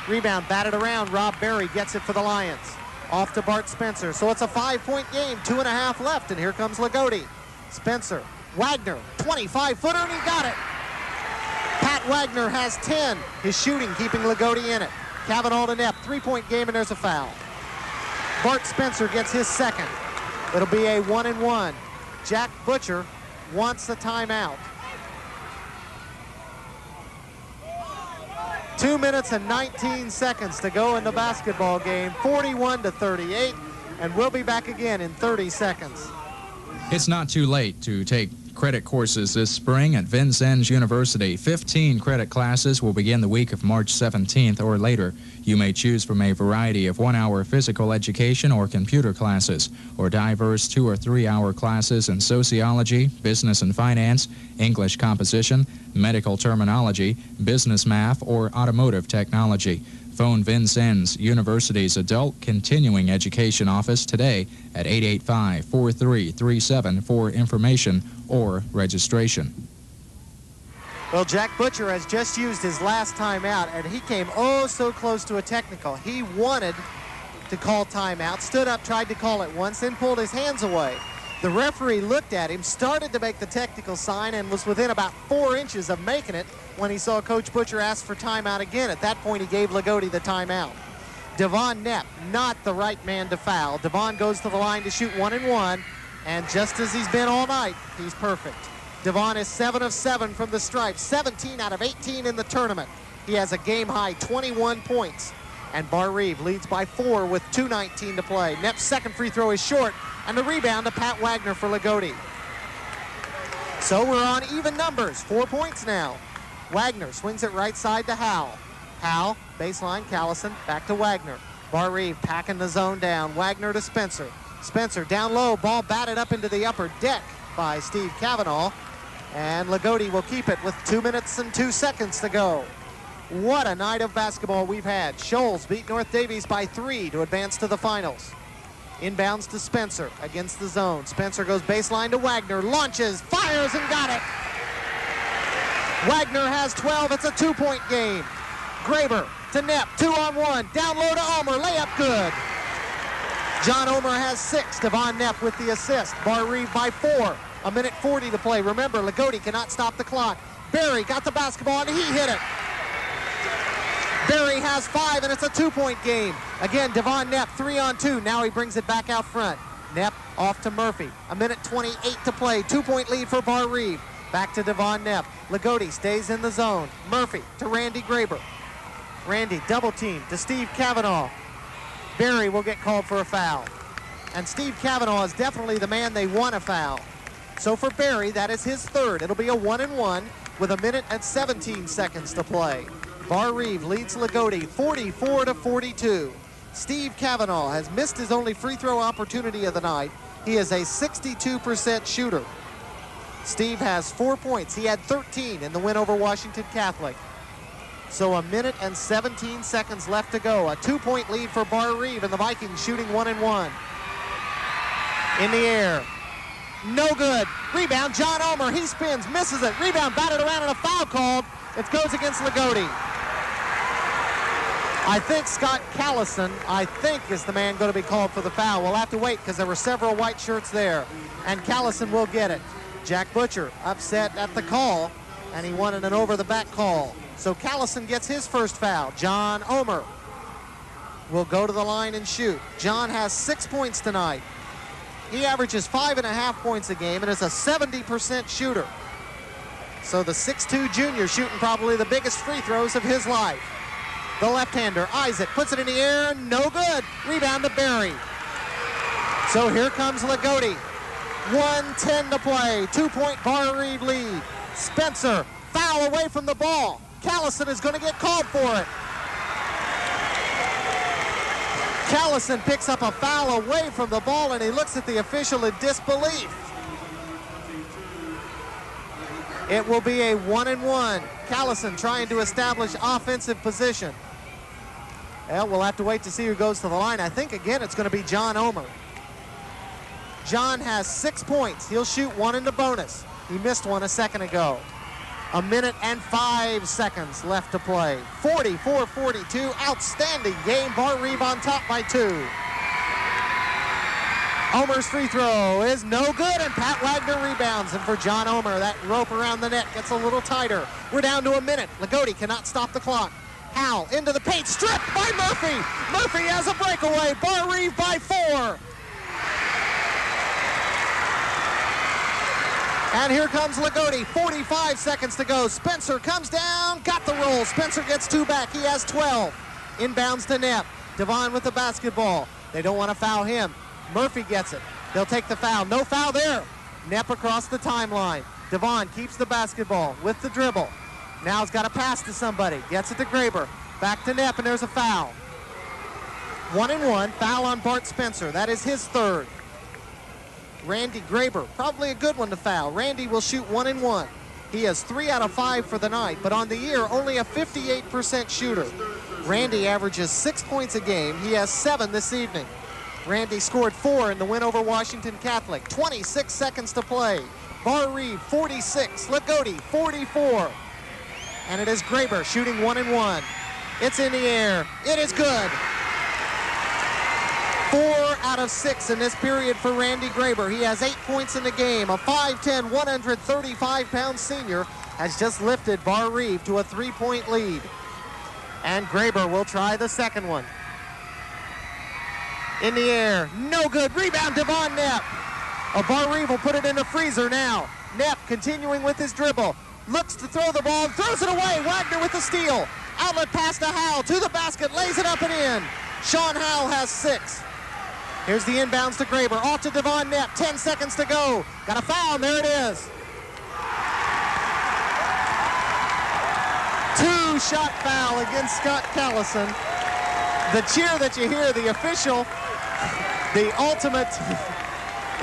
Rebound batted around. Rob Berry gets it for the Lions. Off to Bart Spencer. So it's a 5-point game, 2.5 left, and here comes Loogootee. Spencer, Wagner, 25-footer, and he got it. Pat Wagner has 10. His shooting keeping Loogootee in it. Kavanaugh to Nepp, 3-point game, and there's a foul. Bart Spencer gets his second. It'll be a 1-and-1. Jack Butcher wants the timeout. 2 minutes and 19 seconds to go in the basketball game, 41-38, and we'll be back again in 30 seconds.
It's not too late to take credit courses this spring at Vincennes University. 15 credit classes will begin the week of March 17th or later. You may choose from a variety of 1-hour physical education or computer classes, or diverse 2- or 3-hour classes in sociology, business and finance, English composition, medical terminology, business math, or automotive technology. Phone Vincennes University's Adult Continuing Education Office today at 885-4337 for information or registration.
Well, Jack Butcher has just used his last timeout, and he came oh so close to a technical. He wanted to call timeout, stood up, tried to call it once, then pulled his hands away. The referee looked at him, started to make the technical sign, and was within about 4 inches of making it when he saw Coach Butcher ask for timeout again. At that point, he gave Loogootee the timeout. Devon Nepp, not the right man to foul. Devon goes to the line to shoot 1-and-1, and just as he's been all night, he's perfect. Devon is 7 of 7 from the stripe, 17 out of 18 in the tournament. He has a game-high 21 points. And Barr Reeve leads by 4 with 2:19 to play. Nepp's second free throw is short, and the rebound to Pat Wagner for Loogootee. So we're on even numbers, 4 points now. Wagner swings it right side to Howell. Howell, baseline, Callison, back to Wagner. Barr Reeve packing the zone down. Wagner to Spencer. Spencer down low, ball batted up into the upper deck by Steve Kavanaugh. And Loogootee will keep it with 2 minutes and 2 seconds to go. What a night of basketball we've had. Shoals beat North Davies by 3 to advance to the finals. Inbounds to Spencer against the zone. Spencer goes baseline to Wagner, launches, fires, and got it. Wagner has 12. It's a 2-point game. Graber to Nepp, 2-on-1. Down low to Omer, layup good. John Omer has 6. Devon Nepp with the assist. Barr Reeve by 4. 1:40 to play. Remember, Loogootee cannot stop the clock. Berry got the basketball, and he hit it. Berry has 5, and it's a 2-point game. Again, Devon Nepp, 3-on-2. Now he brings it back out front. Nepp off to Murphy. 1:28 to play. 2-point lead for Barr Reeve. Back to Devon Nepp. Loogootee stays in the zone. Murphy to Randy Graber. Randy double team to Steve Kavanaugh. Berry will get called for a foul. And Steve Kavanaugh is definitely the man they want to foul. So for Berry, that is his third. It'll be a 1-and-1 with 1:17 to play. Barr Reeve leads Loogootee 44-42. Steve Kavanaugh has missed his only free throw opportunity of the night. He is a 62% shooter. Steve has 4 points. He had 13 in the win over Washington Catholic. So 1:17 left to go. A 2-point lead for Barr Reeve, and the Vikings shooting 1-and-1. In the air. No good. Rebound, John Omer. He spins, misses it. Rebound batted around, and a foul called. It goes against Loogootee. I think Scott Callison, is the man going to be called for the foul. We'll have to wait because there were several white shirts there. And Callison will get it. Jack Butcher upset at the call, and he wanted an over-the-back call. So Callison gets his first foul. John Omer will go to the line and shoot. John has 6 points tonight. He averages 5.5 points a game and is a 70% shooter. So the 6'2 junior shooting probably the biggest free throws of his life. The left-hander, Isaac, puts it in the air, no good. Rebound to Berry. So here comes Loogootee. 1:10 to play, 2-point Barr Reeve lead. Spencer, foul away from the ball. Callison is going to get called for it. Callison picks up a foul away from the ball, and he looks at the official in disbelief. It will be a 1-and-1. Callison trying to establish offensive position. Well, we'll have to wait to see who goes to the line. I think, again, it's going to be John Omer. John has 6 points. He'll shoot one in the bonus. He missed one a second ago. 1 minute and 5 seconds left to play. 44-42, outstanding game. Barr Reeve on top by 2. Omer's free throw is no good, and Pat Wagner rebounds. And for John Omer, that rope around the net gets a little tighter. We're down to a minute. Loogootee cannot stop the clock. Howell into the paint, stripped by Murphy. Murphy has a breakaway. Barr Reeve by 4. And here comes Loogootee, 45 seconds to go. Spencer comes down, got the roll. Spencer gets 2 back, he has 12. Inbounds to Knapp. Devon with the basketball. They don't want to foul him. Murphy gets it. They'll take the foul. No foul there. Knapp across the timeline. Devon keeps the basketball with the dribble. Now he's got to pass to somebody. Gets it to Graber. Back to Knapp, and there's a foul. 1-1, foul on Bart Spencer. That is his 3rd. Randy Graber, probably a good one to foul. Randy will shoot 1-1. He has 3 out of 5 for the night, but on the year, only a 58% shooter. Randy averages 6 points a game. He has 7 this evening. Randy scored 4 in the win over Washington Catholic. 26 seconds to play. Barr Reeve, 46. Loogootee, 44. And it is Graber shooting 1-1. It's in the air. It is good. 4 out of 6 in this period for Randy Graber. He has 8 points in the game. A 5'10", 135-pound senior has just lifted Barr Reeve to a 3-point lead. And Graber will try the second one. In the air, no good. Rebound, Devon Knapp. Barr Reeve will put it in the freezer now. Knapp continuing with his dribble. Looks to throw the ball, throws it away. Wagner with the steal. Outlet pass to Howell, to the basket, lays it up and in. Sean Howell has 6. Here's the inbounds to Graber, off to Devon Knapp, 10 seconds to go. Got a foul, and there it is. 2-shot foul against Scott Callison. The cheer that you hear, the official, the ultimate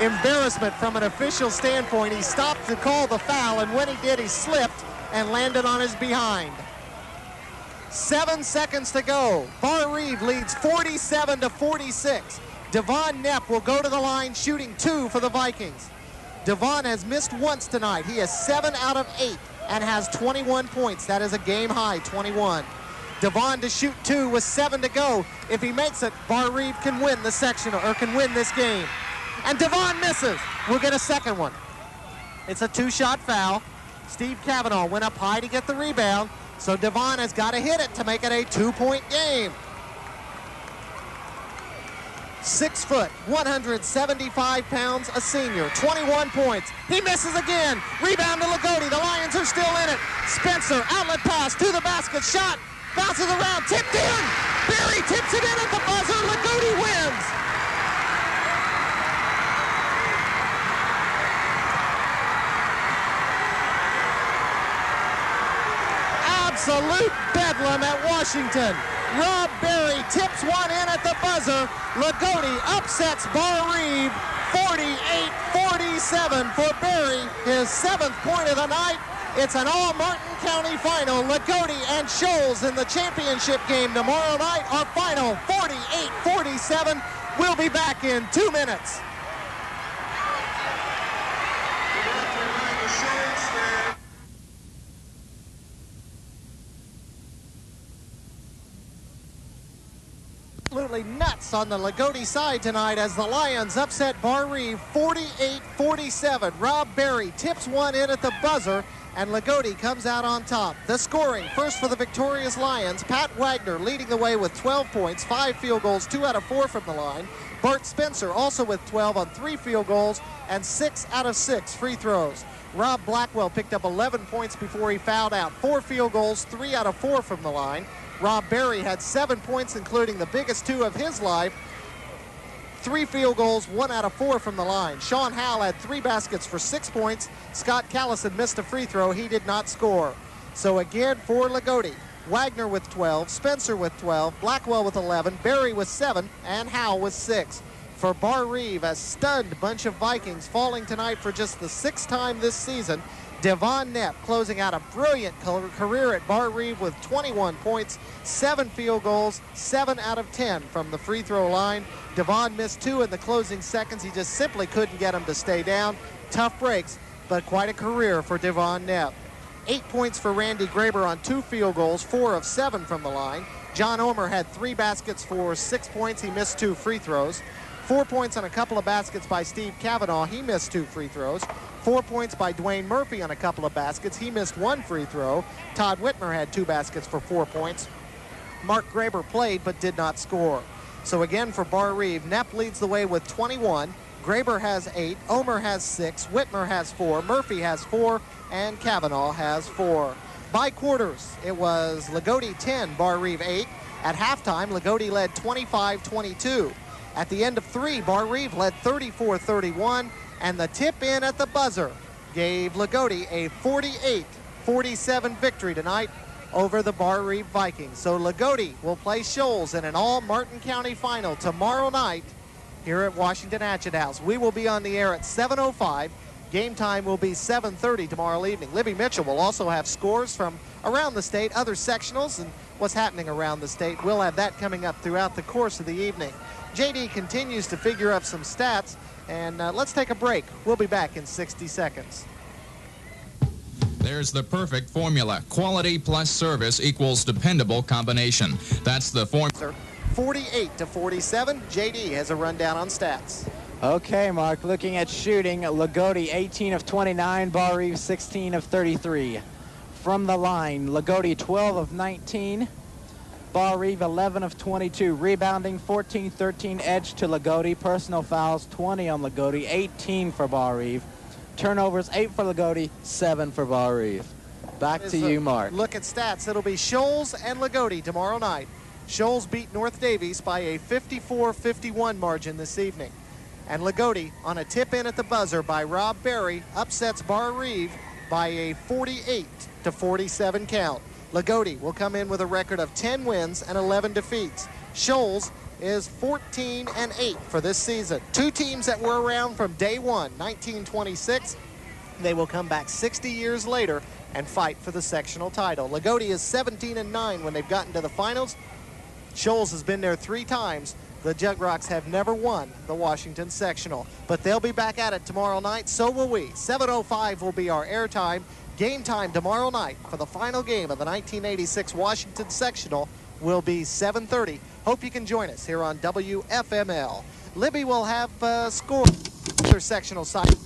embarrassment from an official standpoint. He stopped to call the foul, and when he did, he slipped and landed on his behind. 7 seconds to go. Barr Reeve leads 47-46. Devon Knapp will go to the line shooting 2 for the Vikings. Devon has missed once tonight. He has 7 out of 8 and has 21 points. That is a game high, 21. Devon to shoot 2 with 7 to go. If he makes it, Barr Reeve can win the sectional, or can win this game. And Devon misses. We'll get a second one. It's a 2-shot foul. Steve Cavanaugh went up high to get the rebound, so Devon has got to hit it to make it a 2-point game. 6 foot, 175 pounds, a senior, 21 points. He misses again. Rebound to Loogootee. The Lions are still in it. Spencer, outlet pass to the basket, shot, bounces around, tipped in. Barry tips it in at the buzzer. Loogootee wins. Absolute bedlam at Washington. Rob Berry tips one in at the buzzer. Loogootee upsets Barr Reeve 48-47 for Berry, his 7th point of the night. It's an all-Martin County final. Loogootee and Shoals in the championship game tomorrow night. Our final 48-47. We'll be back in 2 minutes. Absolutely nuts on the Loogootee side tonight as the Lions upset Barr Reeve 48-47. Rob Berry tips one in at the buzzer, and Loogootee comes out on top. The scoring, first for the victorious Lions, Pat Wagner leading the way with 12 points, 5 field goals, 2 out of 4 from the line. Bart Spencer also with 12 on 3 field goals and 6 out of 6 free throws. Rob Blackwell picked up 11 points before he fouled out. 4 field goals, 3 out of 4 from the line. Rob Berry had 7 points, including the biggest 2 of his life. 3 field goals, 1 out of 4 from the line. Sean Howell had 3 baskets for 6 points. Scott Callison missed a free throw. He did not score. So again for Loogootee, Wagner with 12, Spencer with 12, Blackwell with 11, Berry with 7, and Howell with 6. For Barr Reeve, a stunned bunch of Vikings falling tonight for just the 6th time this season. Devon Knapp closing out a brilliant career at Barr Reeve with 21 points, 7 field goals, 7 out of 10 from the free throw line. Devon missed 2 in the closing seconds. He just simply couldn't get him to stay down. Tough breaks, but quite a career for Devon Knapp. 8 points for Randy Graber on 2 field goals, 4 of 7 from the line. John Omer had 3 baskets for 6 points. He missed 2 free throws. 4 points on a couple of baskets by Steve Cavanaugh. He missed 2 free throws. 4 points by Dwayne Murphy on a couple of baskets. He missed 1 free throw. Todd Whitmer had 2 baskets for 4 points. Mark Graber played but did not score. So again for Barr Reeve, Knapp leads the way with 21. Graber has 8. Omer has 6. Whitmer has 4. Murphy has 4. And Cavanaugh has 4. By quarters, it was Loogootee 10, Barr Reeve 8. At halftime, Loogootee led 25-22. At the end of 3, Barr Reeve led 34-31, and the tip in at the buzzer gave Loogootee a 48-47 victory tonight over the Barr Reeve Vikings. So Loogootee will play Shoals in an all-Martin County final tomorrow night here at Washington Hatchet House. We will be on the air at 7:05. Game time will be 7:30 tomorrow evening. Libby Mitchell will also have scores from around the state, other sectionals, and what's happening around the state. We'll have that coming up throughout the course of the evening. JD continues to figure up some stats, and let's take a break. We'll be back in 60 seconds.
There's the perfect formula. Quality plus service equals dependable combination. That's the formula.
48-47. JD has a rundown on stats.
Okay, Mark, looking at shooting, Loogootee 18 of 29, Barr Reeve 16 of 33. From the line, Loogootee 12 of 19, Barr Reeve 11 of 22. Rebounding 14-13 edge to Loogootee. Personal fouls 20 on Loogootee, 18 for Barr Reeve. Turnovers 8 for Loogootee, 7 for Barr Reeve. Back to you, Mark.
Look at stats. It'll be Shoals and Loogootee tomorrow night. Shoals beat North Davies by a 54-51 margin this evening. And Loogootee, on a tip-in at the buzzer by Rob Berry, upsets Barr Reeve by a 48-47 count. Loogootee will come in with a record of 10 wins and 11 defeats. Shoals is 14-8 for this season. 2 teams that were around from day one, 1926. They will come back 60 years later and fight for the sectional title. Loogootee is 17-9 when they've gotten to the finals. Shoals has been there 3 times. The Jugrocks have never won the Washington Sectional, but they'll be back at it tomorrow night. So will we. 7:05 will be our airtime. Game time tomorrow night for the final game of the 1986 Washington Sectional will be 7:30. Hope you can join us here on WFML. Libby will have score sectional side.